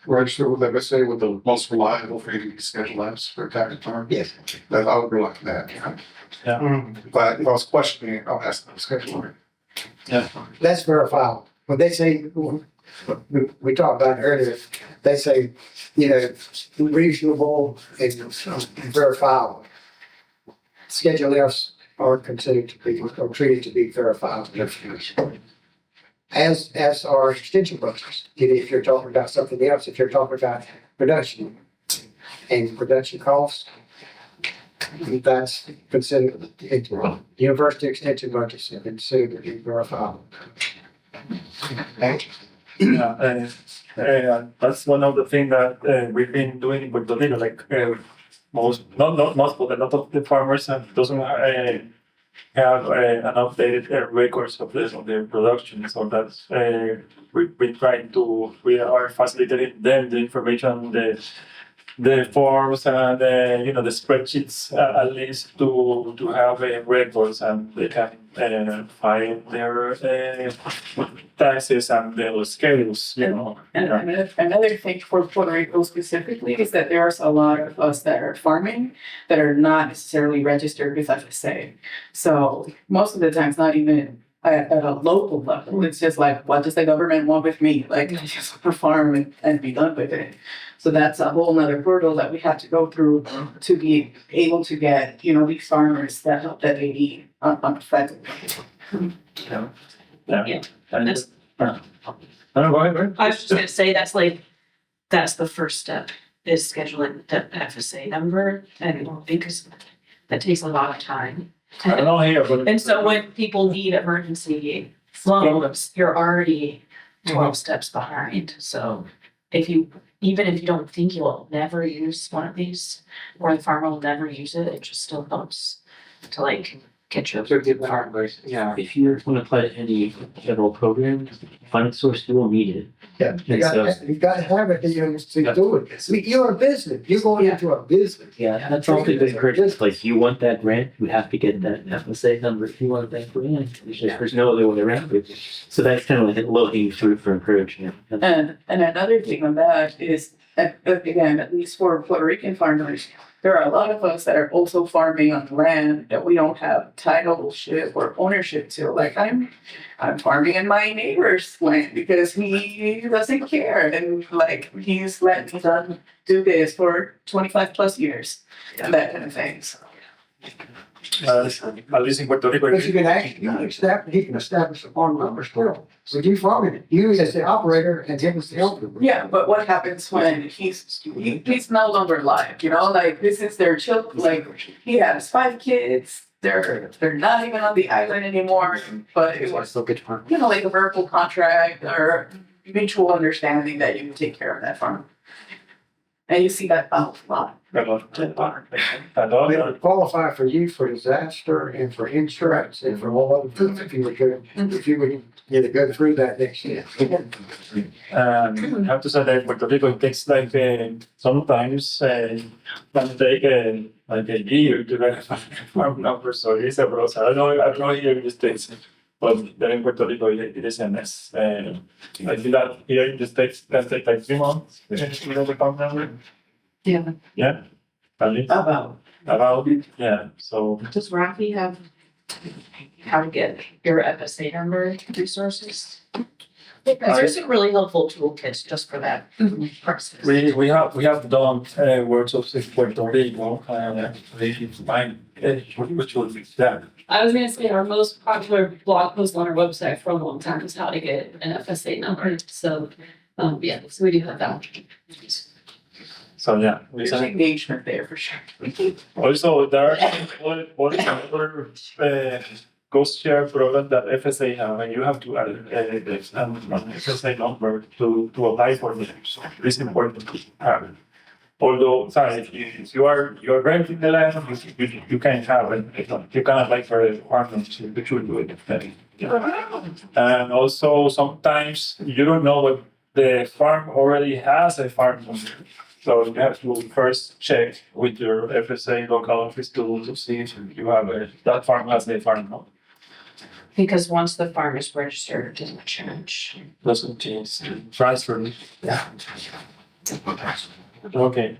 registered with FSA with the most reliable for you to schedule apps for tax return, Yes. then I would be like that. Yeah. But if I was questioning it, I'll ask the scheduler. Yeah. That's verifiable. When they say, we talked about it earlier, they say, reasonable and verifiable. Schedule Fs are considered to be, or treated to be verifiable information. As are extension brokers. If you're talking about something else, if you're talking about production and production costs, that's considered, university extension brokers are considered to be verifiable. Yeah, that's one of the things that we've been doing in Puerto Rico. Like not most, but a lot of the farmers doesn't have an updated records of their production. So that's we are facilitating them the information, the forms and the spreadsheets at least to have records, and they can file their taxes and their schedules, you know. And another thing for Puerto Rico specifically is that there's a lot of us that are farming that are not necessarily registered with FSA. So most of the time, it's not even at a local level. It's just like, what does the government want with me? Like, I just want to farm and be done with it. So that's a whole nother hurdle that we have to go through to be able to get, you know, these farmers that help that they need on a federal level. Yeah. And, no, go ahead, go ahead. I was just gonna say, that's the first step, is scheduling the FSA number, and because that takes a lot of time. I don't know here, but. And so when people need emergency loans, you're already 12 steps behind. So even if you don't think you'll never use one of these, or the farmer will never use it, it just still helps to like get you. Farmers, yeah. If you want to apply to any federal program, funding source, you will need it. Yeah, you gotta have it, to do it. I mean, you're a business, you're going into a business. Yeah, that's all they encourage. Like, you want that grant, you have to get that FSA number if you want that grant. There's no other way around it. So that's kind of like a low-hanging fruit for encouragement. And another thing on that is, again, at least for Puerto Rican farmers, there are a lot of us that are also farming on land that we don't have titleship or ownership to. Like I'm farming in my neighbor's land because he doesn't care, and like he's let me do this for 25 plus years and that kind of thing. So. At least in Puerto Rico. But you can establish a farm number still. So you farming it, you as the operator and him as the owner. Yeah, but what happens when he's no longer alive? You know, like this is their children. Like he has 5 kids. They're not even on the island anymore. But it was, you know, like a verbal contract or mutual understanding that you take care of that farm. And you see that a lot. They would qualify for you for disaster and for insurance and for all other things if you would get to go through that next year. I have to say that Puerto Rico it takes like sometimes can take like a year to get a farm number, so it's a process. I don't know here in the States, but there in Puerto Rico it is a mess. I feel that here in the States can take like 3 months to get a farm number. Yeah. Yeah. At least. About it. Yeah. So. Does RAFI have how to get your FSA number resources? There's some really helpful toolkits just for that process. We have done workshops in Puerto Rico, we find which will be that. I was gonna say our most popular blog post on our website for a long time is how to get an FSA number. So, yeah, so we do have that. So yeah, There's engagement there for sure. Also, there are what is another cost share program that FSA have, and you have to add an FSA number to apply for it. It's important to have it. Although, sorry, if you are renting the land, you can have it. You can apply for a farm, you should do it. And also, sometimes you don't know what the farm already has a farm number. So you have to first check with your FSA local office to see if you have that farm has a farm number. Because once the farm is registered, it doesn't change. Doesn't change. Transfer. Yeah. Okay.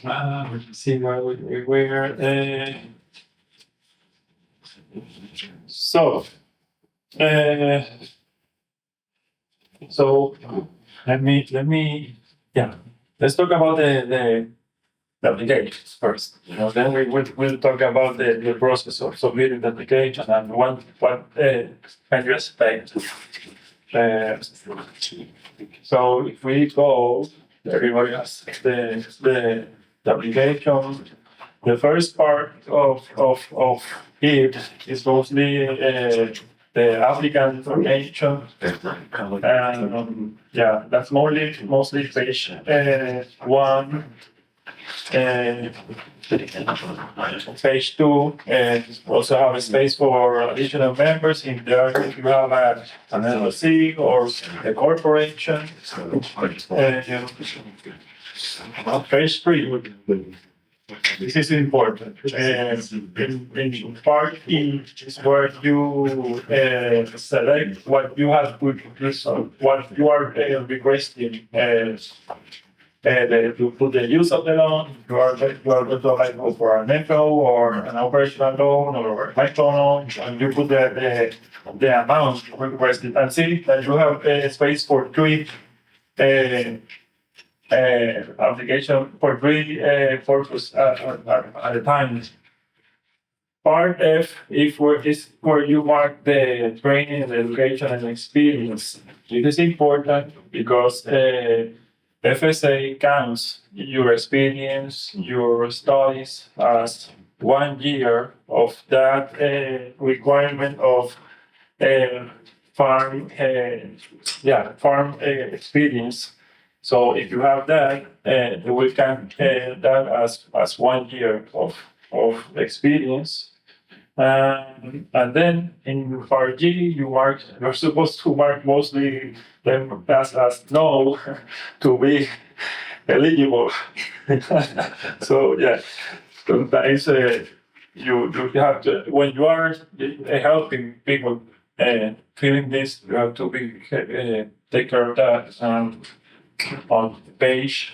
Let's see where we were. So let me yeah. Let's talk about the applications first. Then we'll talk about the process of submitting the application and what can you expect. So if we go, everybody has the application. The first part of it is mostly the applicant information. Yeah, that's mostly page 1. Page 2, and also have a space for additional members in there if you have an LLC or a corporation. Page 3. This is important. In part E is where you select what you have put, what you are requesting. To put the use of the loan, you are going to apply for an FO or an operational loan or a micro loan, and you put the amount requested and see that you have space for three application for three purposes at a time. Part F is where you mark the training, the education, and experience. It is important because FSA counts your experience, your studies as 1 year of that requirement of farm experience. So if you have that, we count that as 1 year of experience. And then in part G, you're supposed to mark mostly them as no to be eligible. So yeah, sometimes you have to, when you are helping people filling this, you have to be take care of that. On page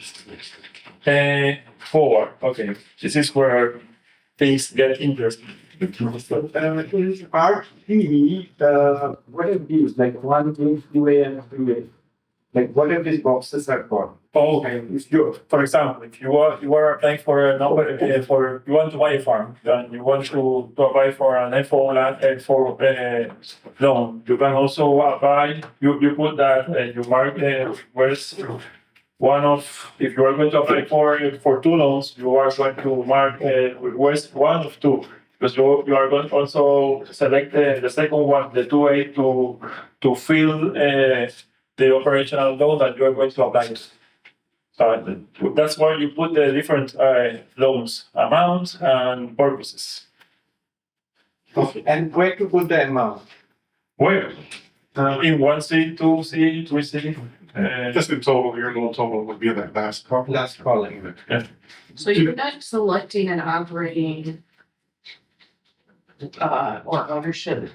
4, okay, this is where things get interesting. Part D, what are these, like 1, 2, 2A, and 3A? Like, what are these boxes are for? Oh, okay. If you, for example, if you are applying for a number you want to buy a farm, and you want to apply for an FO loan, you can also apply. You put that you mark where's one of, if you are going to apply for 2 loans, you are going to mark where's one of 2. Because you are going to also select the second one, the 2A, to fill the operational loan that you are going to apply. So that's why you put the different loans, amounts and purposes. Okay. And where to put the amount? Where? In 1C, 2C, 3C. Just in total, your loan total would be in that last column. Last column. Yeah. So you're not selecting an operating or ownership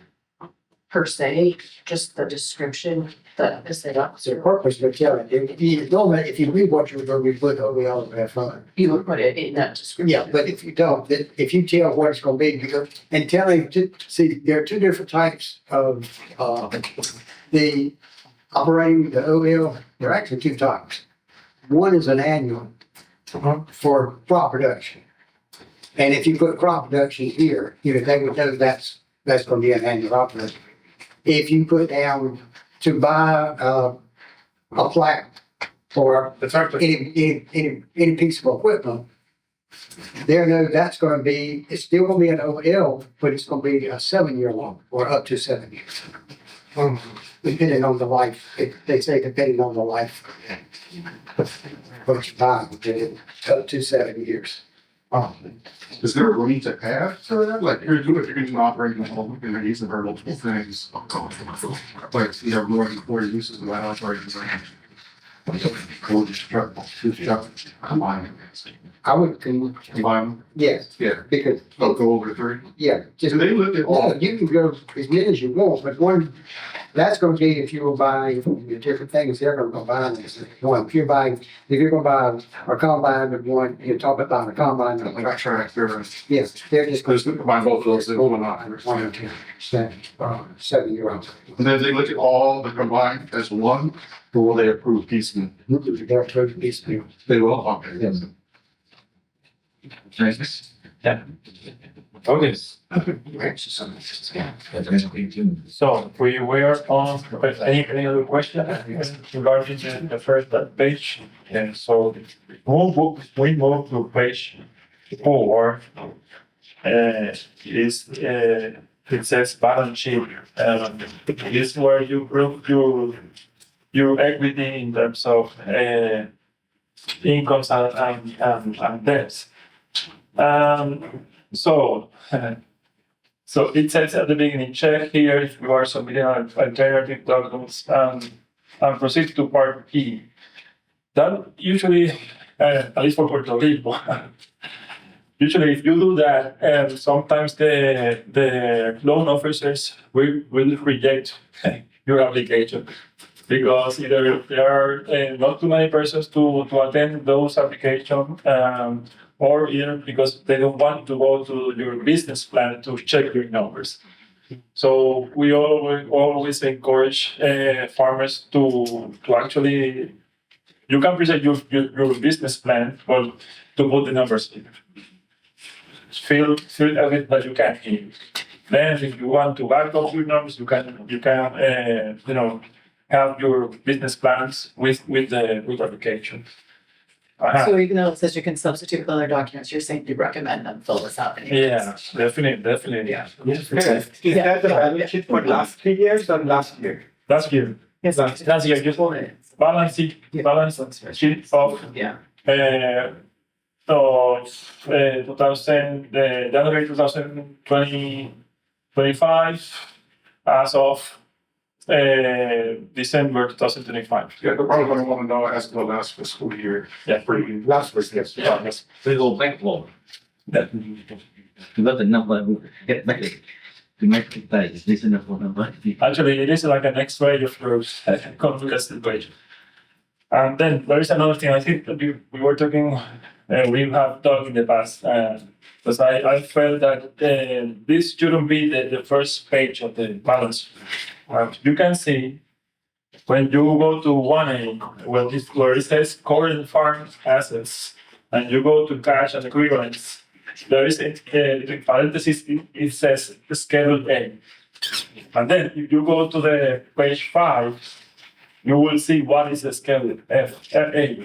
per se, just the description that is set up. So purpose, but yeah, if you read what you're going to put OBL in that fund. You would put it in that description. Yeah, but if you don't, if you tell what it's gonna be, because, and telling, see, there are 2 different types of, the operating, the OL, there are actually 2 types. One is an annual for crop production. And if you put crop production here, they would know that's gonna be an annual operation. If you put down to buy a plat or any piece of equipment, they know that's going to be, it's still going to be an OL, but it's going to be a 7-year loan or up to 7 years. Depending on the life, they say depending on the life. But you buy up to 7 years. Is there a room to add to that? Like, you're going to operate in home, you're going to use the multiple things. Like, you have more than 4 uses of that operating range. Combine. I would Combine. yes, Yeah. because Go over 3. yeah, just Do they look at all? no, you can go as many as you want, but one that's going to be if you were buying different things. They're going to combine this. One, if you're going to buy a combine with one, you're talking about a combine. Like I tractor. Yes, they're just Because combine both of those, they're going on. 1 or 2 7-year-olds. And then they look at all the combined as one, or will they approve piecemeal? They're approved piecemeal. They will, okay. Yes. Yeah. Okay. So we were on any other question regarding the first page? And so we move to page 4. It says balance sheet. This is where you prove your equity in terms of incomes and debts. So it says at the beginning, check here if you are submitting alternative documents and proceed to part E. That usually, at least for Puerto Rico, usually if you do that, sometimes the loan officers will reject your application because either there are not too many persons to attend those applications, or either because they don't want to go to your business plan to check your numbers. So we always encourage farmers to actually, you can present your business plan, but to put the numbers in. Fill everything that you can in. Then if you want to back up your numbers, you can have your business plans with the application. So even though it says you can substitute other documents, you're saying you recommend them fill this out anyway? Yeah, definitely. Yeah. Is that the balance sheet for last 3 years or last year? Last year. Yes. Last year, just balance sheet of Yeah. So, 2000, January 2025, as of December 2025. Yeah, they're probably gonna wanna know as to the last fiscal year. Yeah. For you. Last week, yes. Yes. We go back more. That, you got the number, we get back to make it like, is this enough number? Actually, it is like an X-ray of your contested wage. And then there is another thing. I think that we were talking, we have talked in the past, because I felt that this shouldn't be the first page of the balance. You can see when you go to 1A, where it says current farm assets, and you go to cash and equivalents, there is in parentheses, it says Schedule A. And then if you go to the page 5, you will see what is the Schedule FA.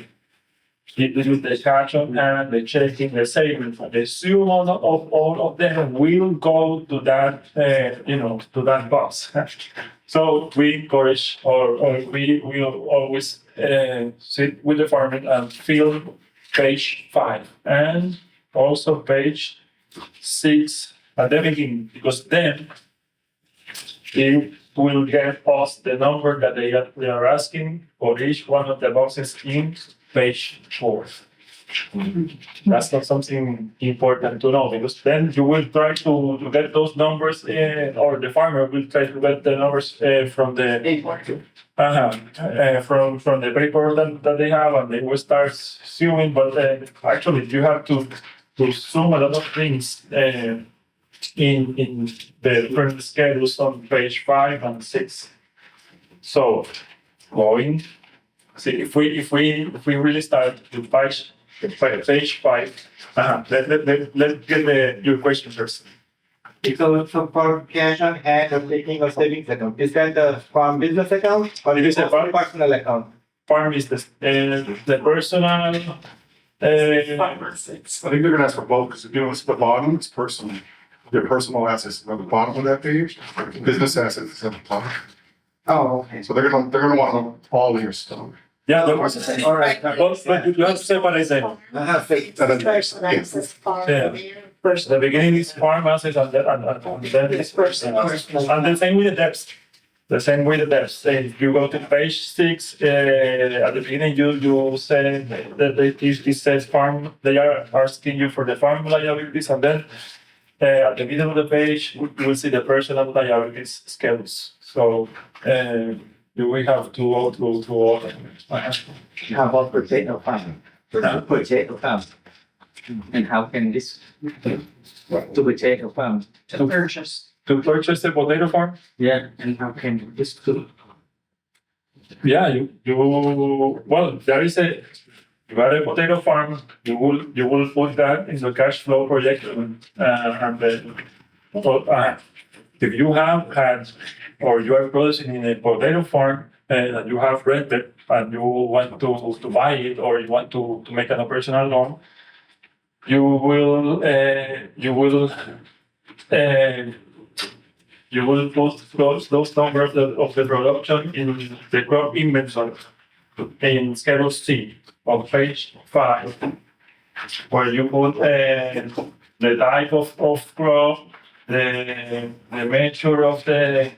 This is the cash on hand, the checking, the savings, the sum of all of them will go to that, to that box. So we encourage, or we will always sit with the farmer and fill page 5 and also page 6 at the beginning, because then it will get us the number that they are asking for each one of the boxes in page 4. That's not something important to know, because then you will try to get those numbers, or the farmer will try to get the numbers from the from the paper that they have, and they will start suing. But actually, you have to sum a lot of things in the different schedules on page 5 and 6. So going, see if we really start to page 5. Let's get your question first. So for cash on hand or taking a savings account, is that the farm business account or It is a farm personal account? Farm is the personal. I think they're gonna ask for both, because if you notice the bottom, it's personal. Your personal assets is at the bottom of that page, business assets is at the top. Oh, okay. So they're gonna want to know all of your stuff. Yeah, All right. but you have to separate them. I have faith. Yeah. The beginning is farm assets, and then it's personal. And the same with the debts. If you go to page 6, at the beginning you say that it says farm. They are asking you for the farm liabilities, and then at the middle of the page you will see the personal liabilities schedules. So we have to go through all of them. How about potato farm? Potato farm. And how can this, to potato farm? To purchase. To purchase the potato farm? Yeah, and how can this do? Yeah, well, there is you have a potato farm, you will put that in the cash flow projection, and then, if you have had, or you are producing in a potato farm, and you have rented, and you want to buy it, or you want to make an operational loan, you will put those numbers of the production in the crop inventory in Schedule C on page 5, where you put the type of crop, the measure of the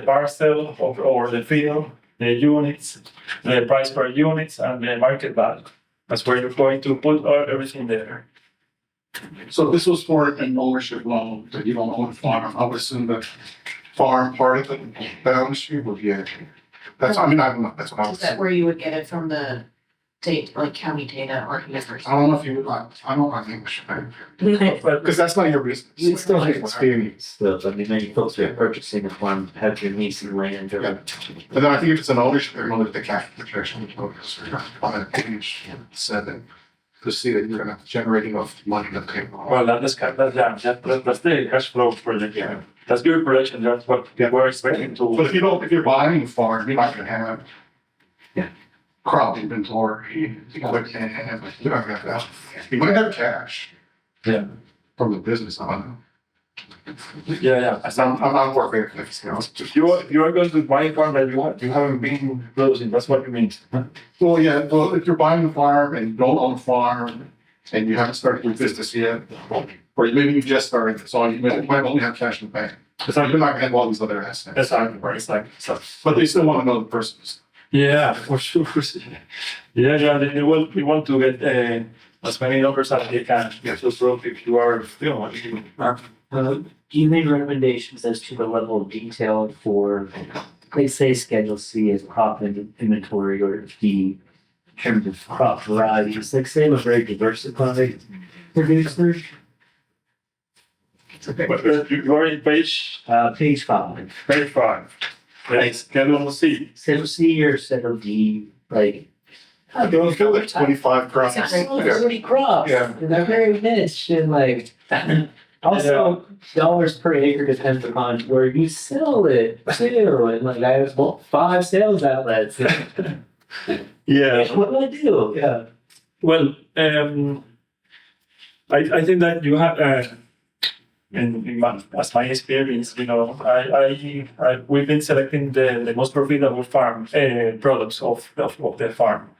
parcel or the field, the units, the price per units, and the market value. That's where you're going to put everything there. So this was for an ownership loan that you don't own a farm. I would assume the farm part of the balance sheet would be it. That's, I mean, I don't know, that's what I was. Is that where you would get it from the state, like county data or whatever? I don't know if you would like, I don't like English, because that's not your business. You still have experience though, I mean, many folks are purchasing a farm, have your leasing land or. Yeah. And then I think if it's an ownership, they're gonna look at the cash projection on page 7 to see that you're gonna generate enough money to pay. Well, that's the cash flow project, yeah. That's good projection, that's what we're expecting But to. if you're buying a farm, you're not gonna have crop inventory, equipment, you're not gonna have that. You might have cash. Yeah. From the business, I don't know. Yeah. I'm not working with this, you know. If you are going to buy a farm that you haven't been closing, that's what you mean. Well, yeah, well, if you're buying a farm and you don't own a farm and you haven't started your business yet, or maybe you just started, so you might only have cash in the bank. It's not, you're not gonna have all these other assets. That's how it works, like, so. But they still wanna know the person's. Yeah, for sure. Yeah, they want to get as many numbers as they can. Yeah. So if you are, Do you make recommendations as to the level of detail for, let's say, Schedule C as crop inventory or D in terms of crop varieties? Like, say, I'm a very diversified producer. you are in page Page 5. 5. Like Schedule C. Schedule C or Schedule D, like. I You feel like 25 crops. That's a great Yeah. 40 crops. Yeah. And they're very niche and like. Also, dollars per acre depends upon where you sell it too. And like I have 5 sales outlets. Yeah. What do I do? Yeah. Well, I think that you have, as my experience, you know, we've been selecting the most profitable farm products of the farm.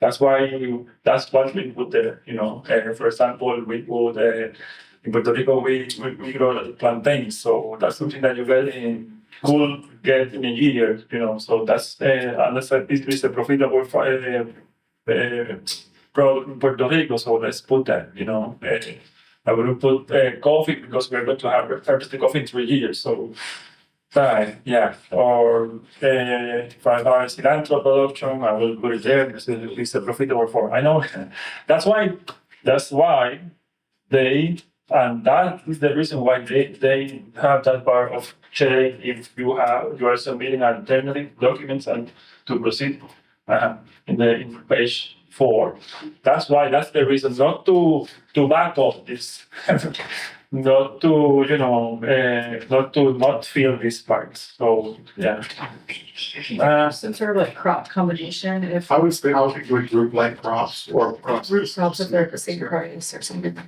That's what we put there. You know, for example, we put in Puerto Rico we grow plantains, so that's something that you could get in a year. You know, so that's unless it is a profitable product in Puerto Rico, so let's put that. You know. I will put coffee because we're going to harvest the coffee in 3 years. So, yeah. Or if I have cilantro production, I will put it there because it's a profitable form. I know that's why they, and that is the reason why they have that part of check if you are submitting alternative documents and to proceed in page 4. That's the reason, not to back off this, not to not fill these parts. So yeah. Some sort of like crop combination if I would say I would do a group like crops or crops. crops if they're the same price or something.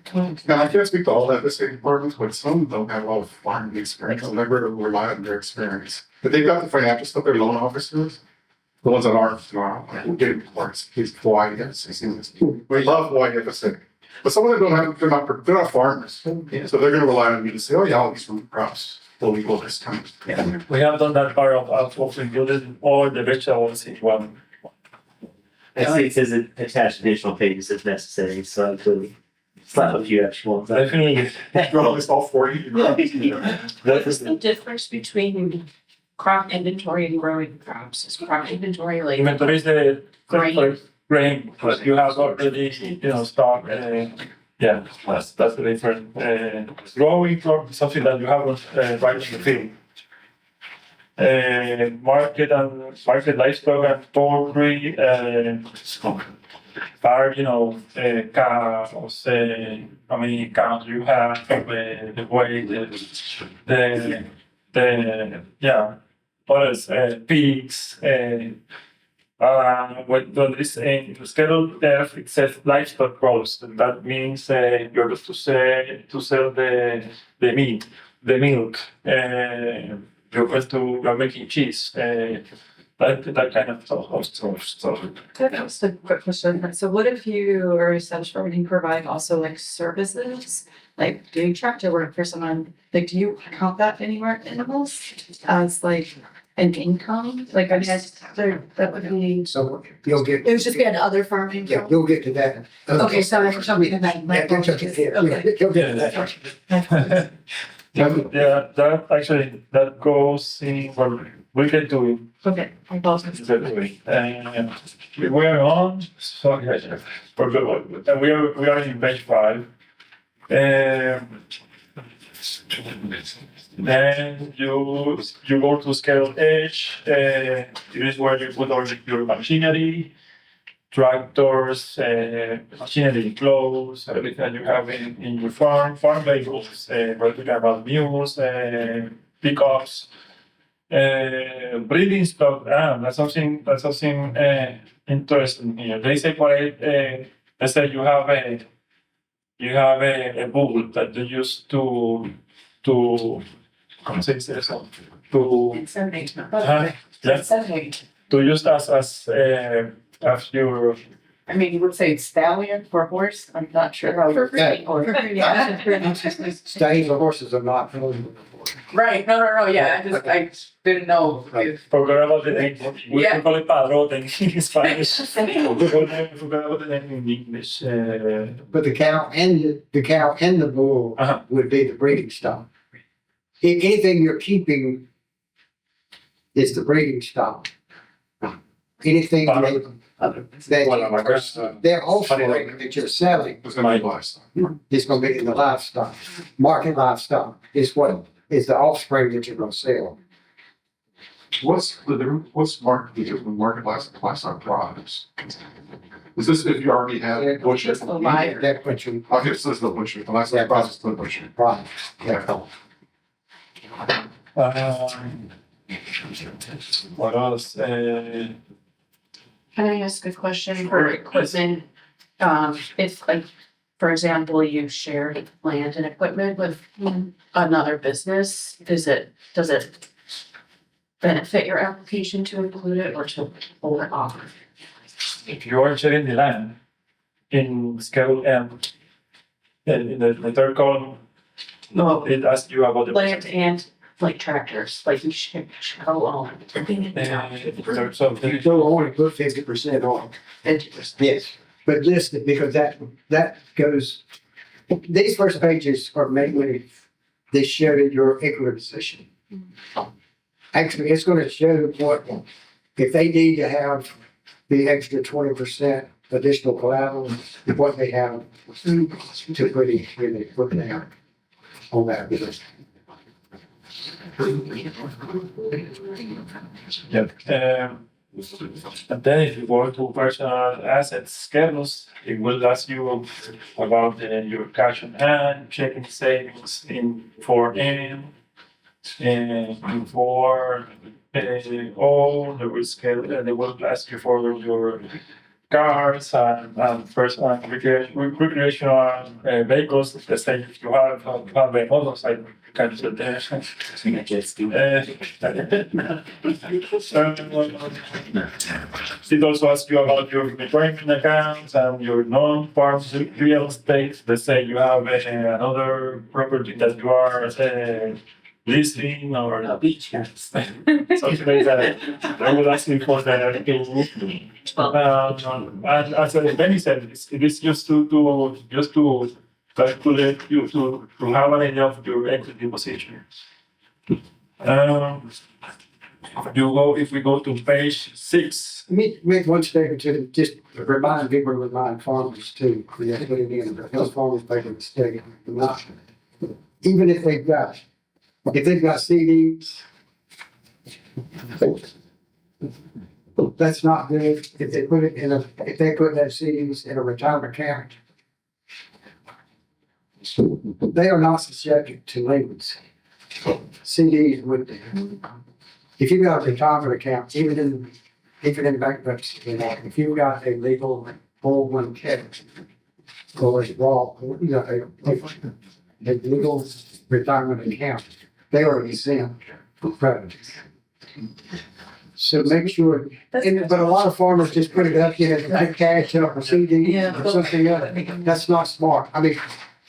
Now, I can't speak to all the FSA departments, but some don't have a lot of farming experience. I'll never rely on their experience. But they've got the financial stuff, their loan officers. The ones that aren't, we'll get reports. He's Hawaii, we love Hawaii FSA. But some of them don't have, they're not farmers. So they're gonna rely on me to say, oh yeah, all these root crops, will legal discount. We have done that part of included all the vegetables in one. I see it says attach additional pages if necessary, so I could slap a few extra ones. Definitely. Well, it's all 40. What is the difference between crop inventory and growing crops? Is crop inventory like Inventory is the grain, but you have already, stock. Yeah, that's the difference. Growing from something that you have right in the field. Market livestock and poultry, are cows, how many cows you have, the weight, what else? Pigs, when this Schedule F, it says livestock products, and that means you're going to sell the meat, the milk, you're making cheese, that kind of stuff. Just a quick question. So what if you are essentially you provide also like services, like doing tractor work for someone? Like, do you count that anywhere animals as like an income? Like, I guess that would be. So you'll get. It was just we had other farm Yeah, income. you'll get to that. Okay, so I something in that. Yeah, you'll get to that. You'll get to that. Yeah, that actually, that goes in, well, we can do it. Okay. Exactly. We are on, sorry, we are in page 5. Then you go to scale H, this is where you put all your machinery, tractors, machinery clothes, everything you have in your farm vehicles, we're talking about mules, pickups, breeding stock. That's something interesting here. They separate. Let's say you have a bull that you use to ¿cómo se dice eso? To to use as your. I mean, you would say stallion for horse, I'm not sure how. For free. Yeah. Stallions and horses are not. Right, no, yeah, I didn't know. Forgot about the name. We Yeah. call it padrote in Spanish. Forgot about the name in English. But the cow and the bull Uh-huh. would be the breeding stock. Anything you're keeping is the breeding stock. Anything they're offering that you're selling It's gonna be livestock. is gonna be in the livestock. Market livestock is what is the offspring that you're gonna sell. What's the difference, what's market livestock products? Is this if you already have butcher? That what you Okay, so this is the butcher, the livestock process is the butcher. product. Yeah. What else? Can I ask a question for equipment? If like, for example, you shared land and equipment with another business, does it benefit your application to include it or to pull it off? If you are sharing the land in scale M, in the third column, No, it asks you about the land and like tractors, like you should co-own. there's something. You don't only put 50% on. Yes, but list it because that goes, these first pages are mainly, they show your equity position. Actually, it's gonna show what, if they need to have the extra 20% additional collateral, what they have to put down on that list. Yeah. And then if you go to personal assets schedules, it will ask you about your cash on hand, checking savings in 4N, and for all they will ask you for your cars and personal recreational vehicles. Let's say if you have a motorcycle, you can use it there. It also asks you about your retirement accounts and your non-farm real estate. Let's say you have another property that you are leasing or a beach house, something like that. I will ask you for that. And as Benny said, it is just to calculate you to have an idea of your equity position. If we go to page 6. Make one statement to just remind people, remind farmers too. We have to put it in, because farmers make a mistake. Even if they've got CDs, that's not good. If they put that CDs in a retirement account, they are not subject to liens. CDs would, if you've got a retirement account, even in bankruptcy, if you've got a legal 401k or a legal retirement account, they are exempt from credit. So make sure, but a lot of farmers just put it up, put cash up or CD or something else. That's not smart. I mean,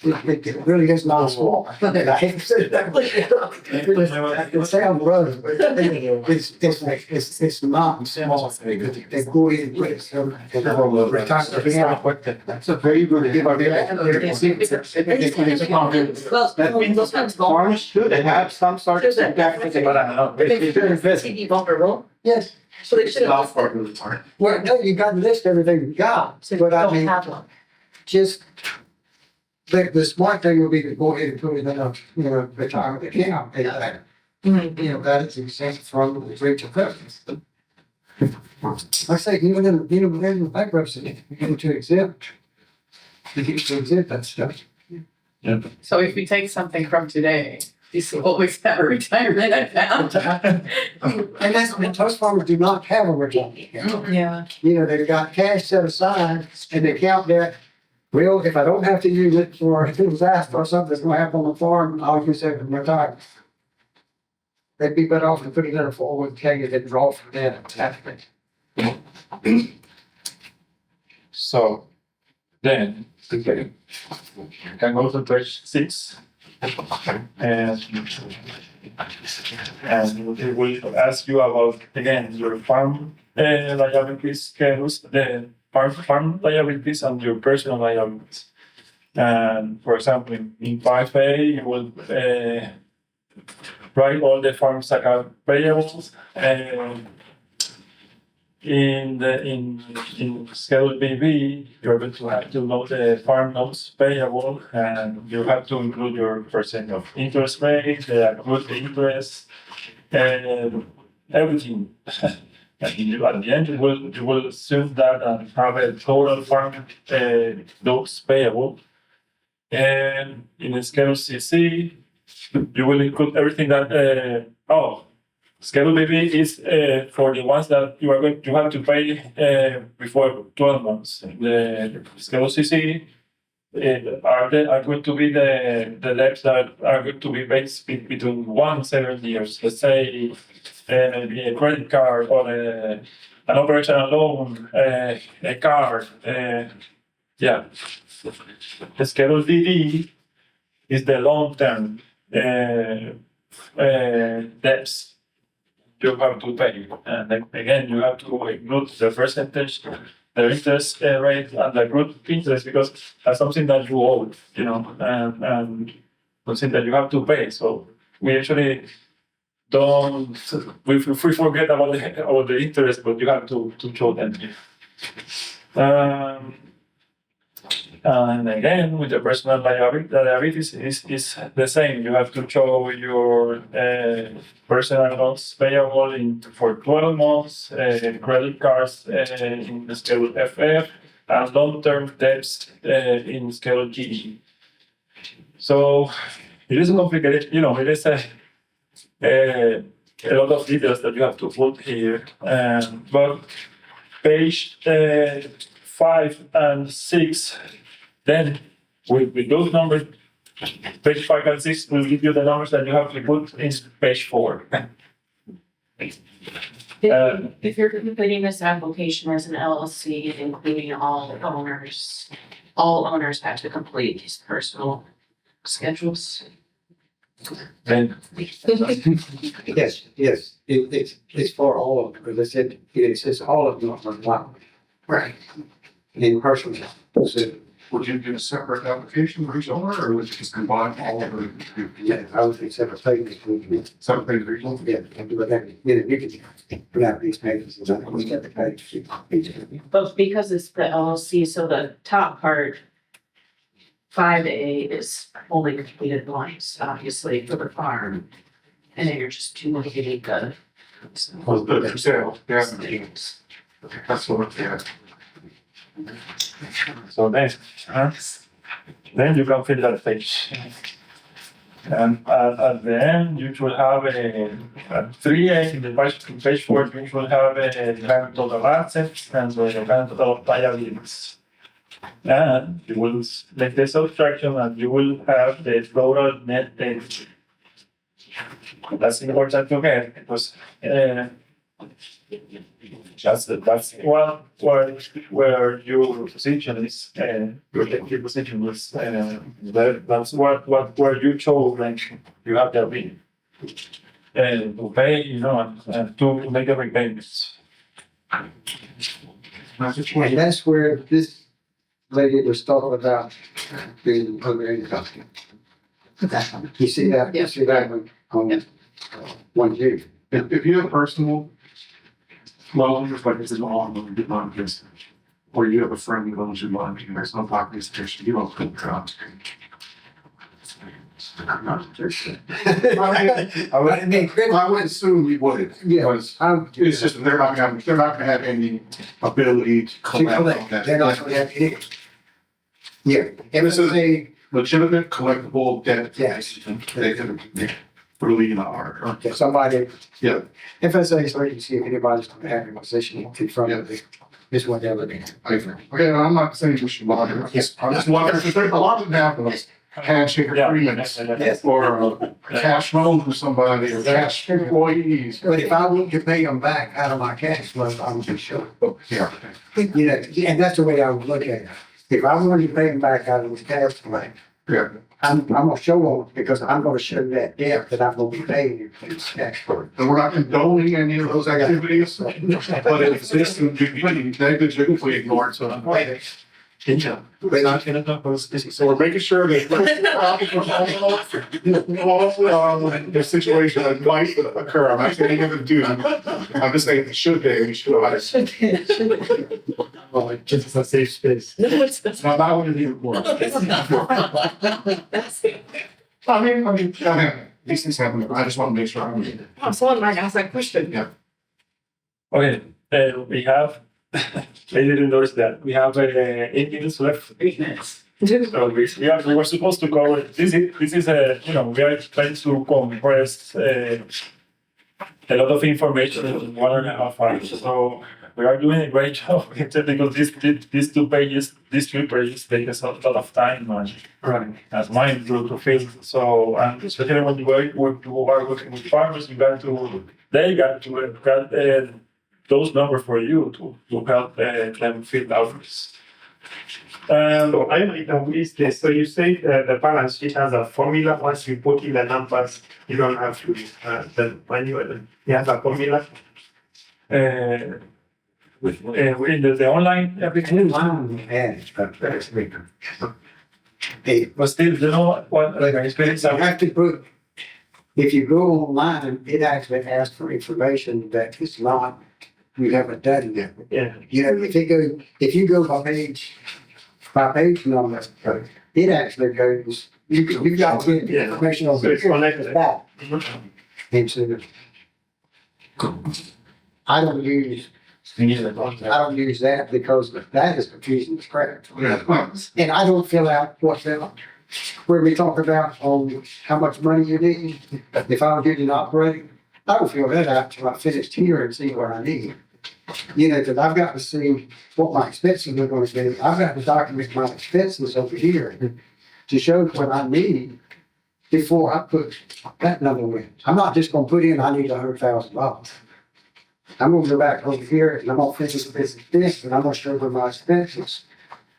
It really is not small. I hate to say that. It's down the road, but it's not small. They go in and put some retirement. That's a very good idea. Farmers too, they have some sort of. Be vulnerable. Yes. So they should have. Well, no, you got to list everything you got, So but I don't mean, have one. just. The smart thing would be to go ahead and put it in a, retirement account, and that, that is exempt from the breach of covenants. I say, even in bankruptcy, you get to exempt. You get to exempt that stuff. So if we take something from today, these will always have a retirement account. And that's, most farmers do not have a retirement account. Yeah. They've got cash set aside, and they count that. Well, if I don't have to use it for a disaster or something that's gonna happen on the farm, I'll use it for retirement. They'd be better off to put it in a 401k and draw from that. So then, okay, can go to page 6. And it will ask you about, again, your farm liabilities schedules, the farm liabilities and your personal liabilities. And for example, in 5A, you will write all the farm account payables. In Schedule BB, you're going to have to load the farm notes payable, and you have to include your percent of interest rate, the accrued interest, and everything. And at the end, you will assume that and have a total farm notes payable. And in Schedule CC, you will include everything that Schedule BB is for the ones that you have to pay before 12 months. The Schedule CC are going to be the debts that are going to be paid between 1 and 7 years. Let's say a credit card or an operational loan, a car. The Schedule DD is the long-term debts you have to pay. And then again, you have to include the percentage, the interest rate, and the accrued interest, because that's something that you owe, and something that you have to pay. So we actually we forget about the interest, but you have to show them. And again, with the personal liabilities is the same. You have to show your personal loans payable for 12 months, credit cards in the Schedule FF, and long-term debts in Schedule GE. So it is complicated. It is a lot of details that you have to put here. But page 5 and 6. Then, with those numbers, page 5 and 6 will give you the numbers that you have to put in page 4. If you're completing this application as an LLC, including all owners have to complete these personal schedules. Then, Yes, it's for all of them, because it says all of them on one. Right. In personal. So, Would you do a separate application for each owner, or would you just combine all of them? yeah, I would think separate things. Separate things for each owner? Yeah, and do it, you can put out these pages, and then we get the page. But because it's the LLC, so the top part, 5A is only completed once, obviously, for the farm. And then you're just duplicating the. Well, the for sale, yeah. That's what, yeah. so then you can fill that page. And at the end, you should have a 3A in the page 4. You should have a grand total assets and the grand total liabilities. And you will make the subtraction, and you will have the total net debt. That's important to get, because That's one where your position is, your technical position is, that's what where you chose and you have the ability to pay, and to make the repayments. And that's where this lady was talking about being other income. You see that, you see that on 1G. If you have personal loans, like it's an loan, you loan business, or you have a friend who loans you money, and there's no documentation, you don't put that. I would assume you would, because it's just, they're not gonna have any ability to collect on that. They're not gonna have any. Yeah, This is FSA, legitimate collectible debt. Yes. They can really, are. somebody. Yeah. FSA is waiting to see if anybody's gonna have a position in front of it. This one they're looking at. Okay, I'm not saying we should monitor, I just wonder, because there's a lot of happens. Handshake agreements, Yes. or a cash loan for somebody, or cash employees. But if I want to pay them back out of my cash flow, I would be sure. Yeah. And that's the way I would look at it. If I wanted to pay them back out of the cash flow, Yeah. I'm gonna show them because I'm gonna show that debt that I'm gonna be paying you for this cash flow. And we're not condoning any of those activities, but it exists and be negligently ignored, so. So we're making sure that the situation that might occur, I'm not saying it do, I'm just saying it should be, we should. Well, it's just a safe space. No, it's It's not what it is. I mean, these things happen, I just want to make sure I'm. Oh, someone might ask that question. Yeah. Okay, we have, I didn't notice that, we have 8 minutes left. 8 minutes. So we were supposed to cover, this is we are trying to compress a lot of information in 1.5 hours. So we are doing a great job because these 2 pages, these 3 pages take us a lot of time and as mine to fill. So, and especially when you are working with farmers, they got to those numbers for you to help them fill out this. So I missed this. So you say the balance sheet has a formula. Once you put in the numbers, you don't have to then manually. It has a formula. In the online application. But still, I have to put, if you go online, it actually asks for information that is not, you haven't done yet. Yeah. If you go by page number, it actually goes, you've got to get information on So it's connected. the back. And so, I don't use that because that is confusing as crap. And I don't fill out where we talk about on how much money you need. If I was getting operating, I don't fill that out till I finish here and see what I need. Because I've got to see what my expenses are going to be. I've got to document my expenses over here to show what I need before I put that number in. I'm not just going to put in, I need $100,000. I'm going to go back over here and I'm going to finish this, and I'm going to show where my expenses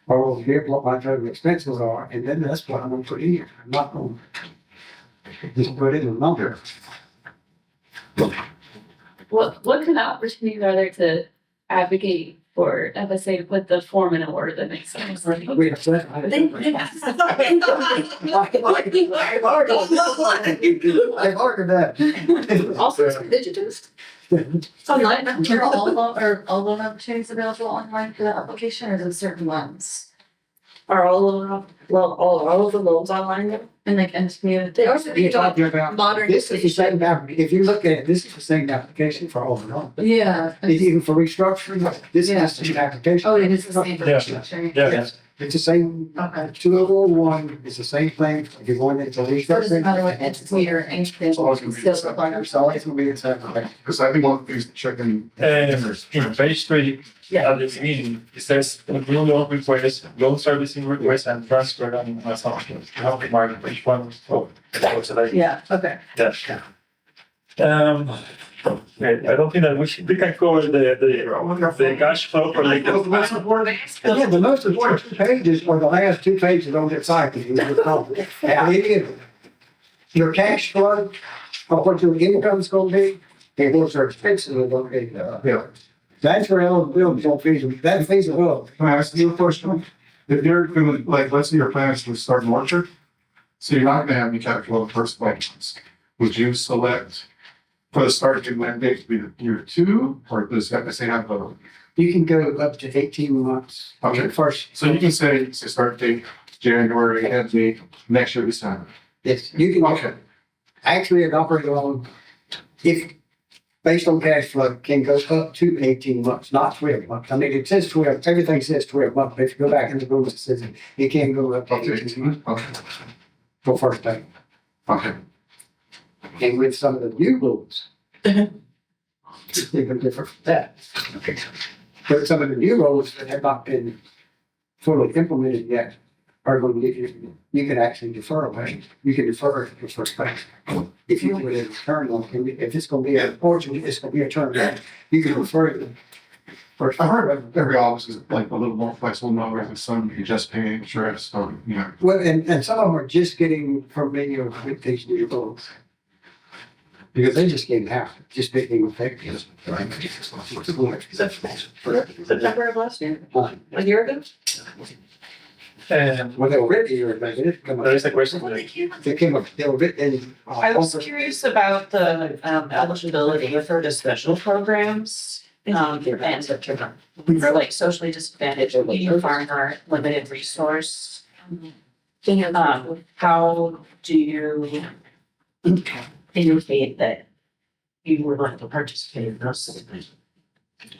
are over here, what my total expenses are, and then that's what I'm going to put in here. I'm not going to just put in a number. What kind of opportunities are there to advocate for FSA to put the form in a word that makes sense? Wait a second. I've ordered that. Also, it's digitized. Online, are all loan opportunities available online for that application, or is it certain ones? Are all of the loans online now? And like SBA? They also You're talking about, Modern. this is the same, if you look at it, this is the same application for all in all. Yeah. Even for restructuring, this is the same application. Oh, it is the same for Yeah. restructuring. Yes. It's the same, Okay. 2001 is the same thing, if you're going into So it doesn't matter what restructuring. entity or anything, It's always gonna be still the same. requires. It's always gonna be the same thing. Because I think one of the things to check in. In page 3, at the beginning, it says new loan request, loan servicing request, and transfer and assumptions. You have to mark which one. Oh, Yeah, okay. yeah. I don't think that we can cover the cash flow for like. Yeah, the most important 2 pages are the last 2 pages on that cycle. And it is your cash flow, of what your income's gonna be, and what your expenses are gonna be. That's where eligibility is feasible. That's feasible. Can I ask you a question? If you're doing, like, let's say your plan is to start an orchard, so you're not gonna have any cash flow in the first 12 months. Would you select for the start date land date to be the year 2, or does FSA have a? You can go up to 18 months. Okay. First. So you can say it's a start date January, end date next year December. Yes, you can. Okay. Actually, an operating loan, if based on cash flow, can go up to 18 months, not 12 months. I mean, it says 12, everything says 12 months, but if you go back in the rules, it says it can go up to Up to 18 months Okay. for first time. Okay. And with some of the new rules, it's even different from that. Okay. But some of the new rules that have not been fully implemented yet are going to give you can actually defer a payment. You can defer it for first payment. If you do it in a term loan, if it's going to be a portion, it's going to be a term loan, you can defer it. I heard every office is like a little more flexible now, where some you just pay interest, so, you know. Well, and some of them are just getting familiar with these new rules. Because they just came out, just became effective. September of last year, a year ago? Well, they were written here, but they didn't come up. There is a question. They came up, they were written. I was curious about the eligibility for the special programs. And for like socially disadvantaged, farmer, limited resource. How do you indicate that you would like to participate in those?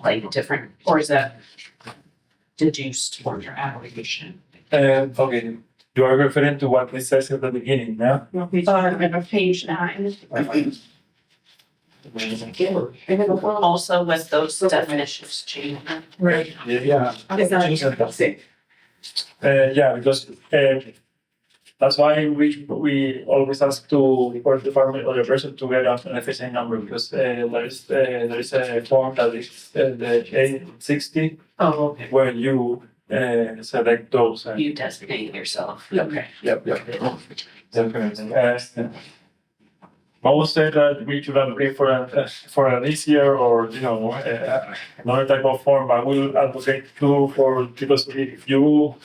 Like different, or is that deduced from your application? Okay, you are referring to what we said at the beginning, yeah? Page 9. Also with those definitions changed. Right. Yeah. Is Yeah, because that's why we always ask for the farmer or the person to get an FSA number, because there is a form that is the A60 Oh, okay. where you select those. You designate yourself. Yep. Okay. Yep. Definitely. Most say that we should apply for an easier or another type of form. I will advocate too because if you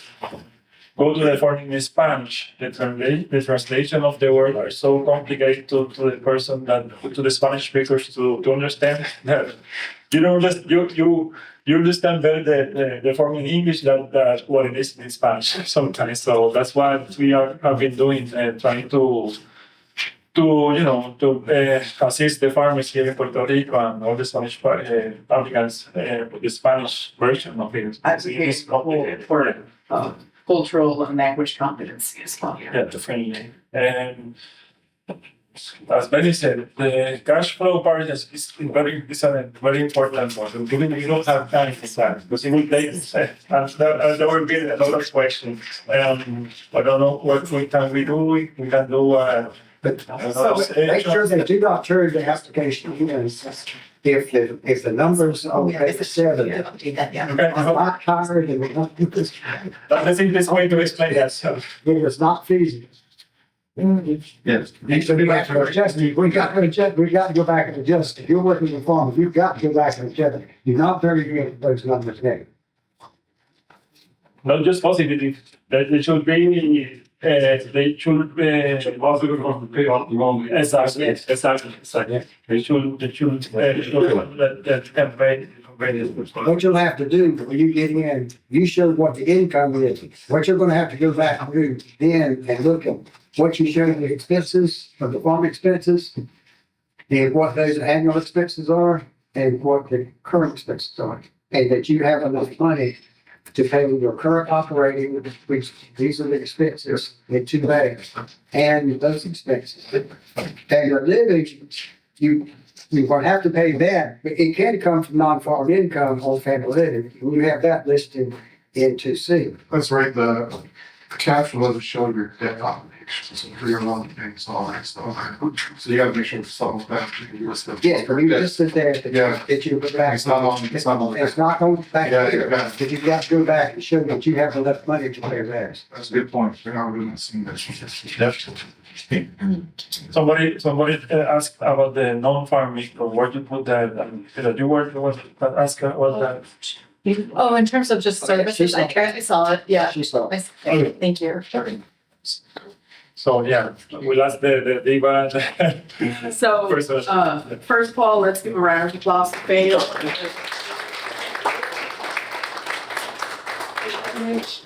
go to the form in Spanish, the translation of the word are so complicated to the person to the Spanish speakers to understand that you understand better the form in English than what it is in Spanish sometimes. So that's what we have been doing, trying to assist the farmers here in Puerto Rico and all the Spanish applicants with the Spanish version of it. It's complicated. Cultural and language competency as well. Yeah, definitely. And as Benny said, the cash flow part is a very important one. You don't have time for that because it will take, and there will be a lot of questions. I don't know what can we do. We can do. Make sure they do not turn the application in. If the numbers on page 7 are not higher than the that's the simplest way to explain that. So. It is not feasible. Yes. So we have to adjust. We got to go back and adjust. If you're working with farmers, you've got to go back and adjust. You're not very good at those numbers now. Not just positive. They should be. They should exactly. They should that campaign. What you'll have to do when you get in, you show what the income is. What you're going to have to go back and do then and look at what you show the expenses of the farm expenses and what those annual expenses are and what the current expenses are. And that you have enough money to pay your current operating, which these are the expenses in 2 bags, and those expenses. And your living, you're going to have to pay that, but it can come from non-farm income on family living. You have that listed in 2C. That's right, the cash flow doesn't show your debt on applications, career long things, all that stuff. So you gotta make sure some of that. Yeah, but you just sit there, Yeah. that you go back. It's not on, it's not on. It's not on back Yeah, here, yeah. but you got to go back and show that you have enough money to pay that. That's a good point. We're not really seeing that. Somebody asked about the non-farming, or where you put that, you were ask about that. Oh, in terms of just Okay, services, I saw it, yeah. She saw. I saw it. Thank you. So, yeah, we'll ask the DBAN. So, First question. first of all, let's give a round of applause to Fello.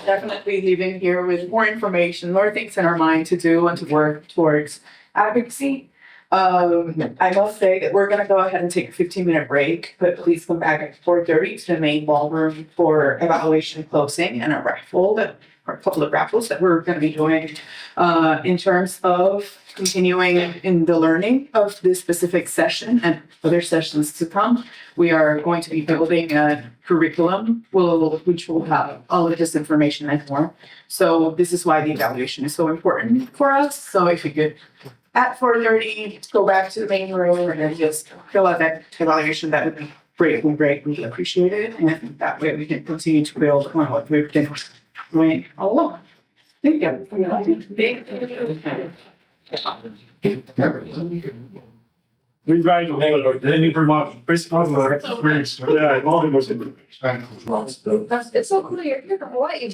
Definitely leaving here with more information, more things in our mind to do and to work towards advocacy. I must say that we're gonna go ahead and take a 15-minute break, but please come back at 4:30 to the main ballroom for evaluation closing and a raffle or a couple of raffles that we're gonna be doing in terms of continuing in the learning of this specific session and other sessions to come. We are going to be building a curriculum which will have all of this information and more. So this is why the evaluation is so important for us. So if you could at 4:30, go back to the main room and then just fill out that evaluation, that would be greatly appreciated. And that way we can continue to build on what we've been doing all along. Thank you. We try to make any remark, personal experience. Yeah, all the most. It's so cool you're here from Hawaii.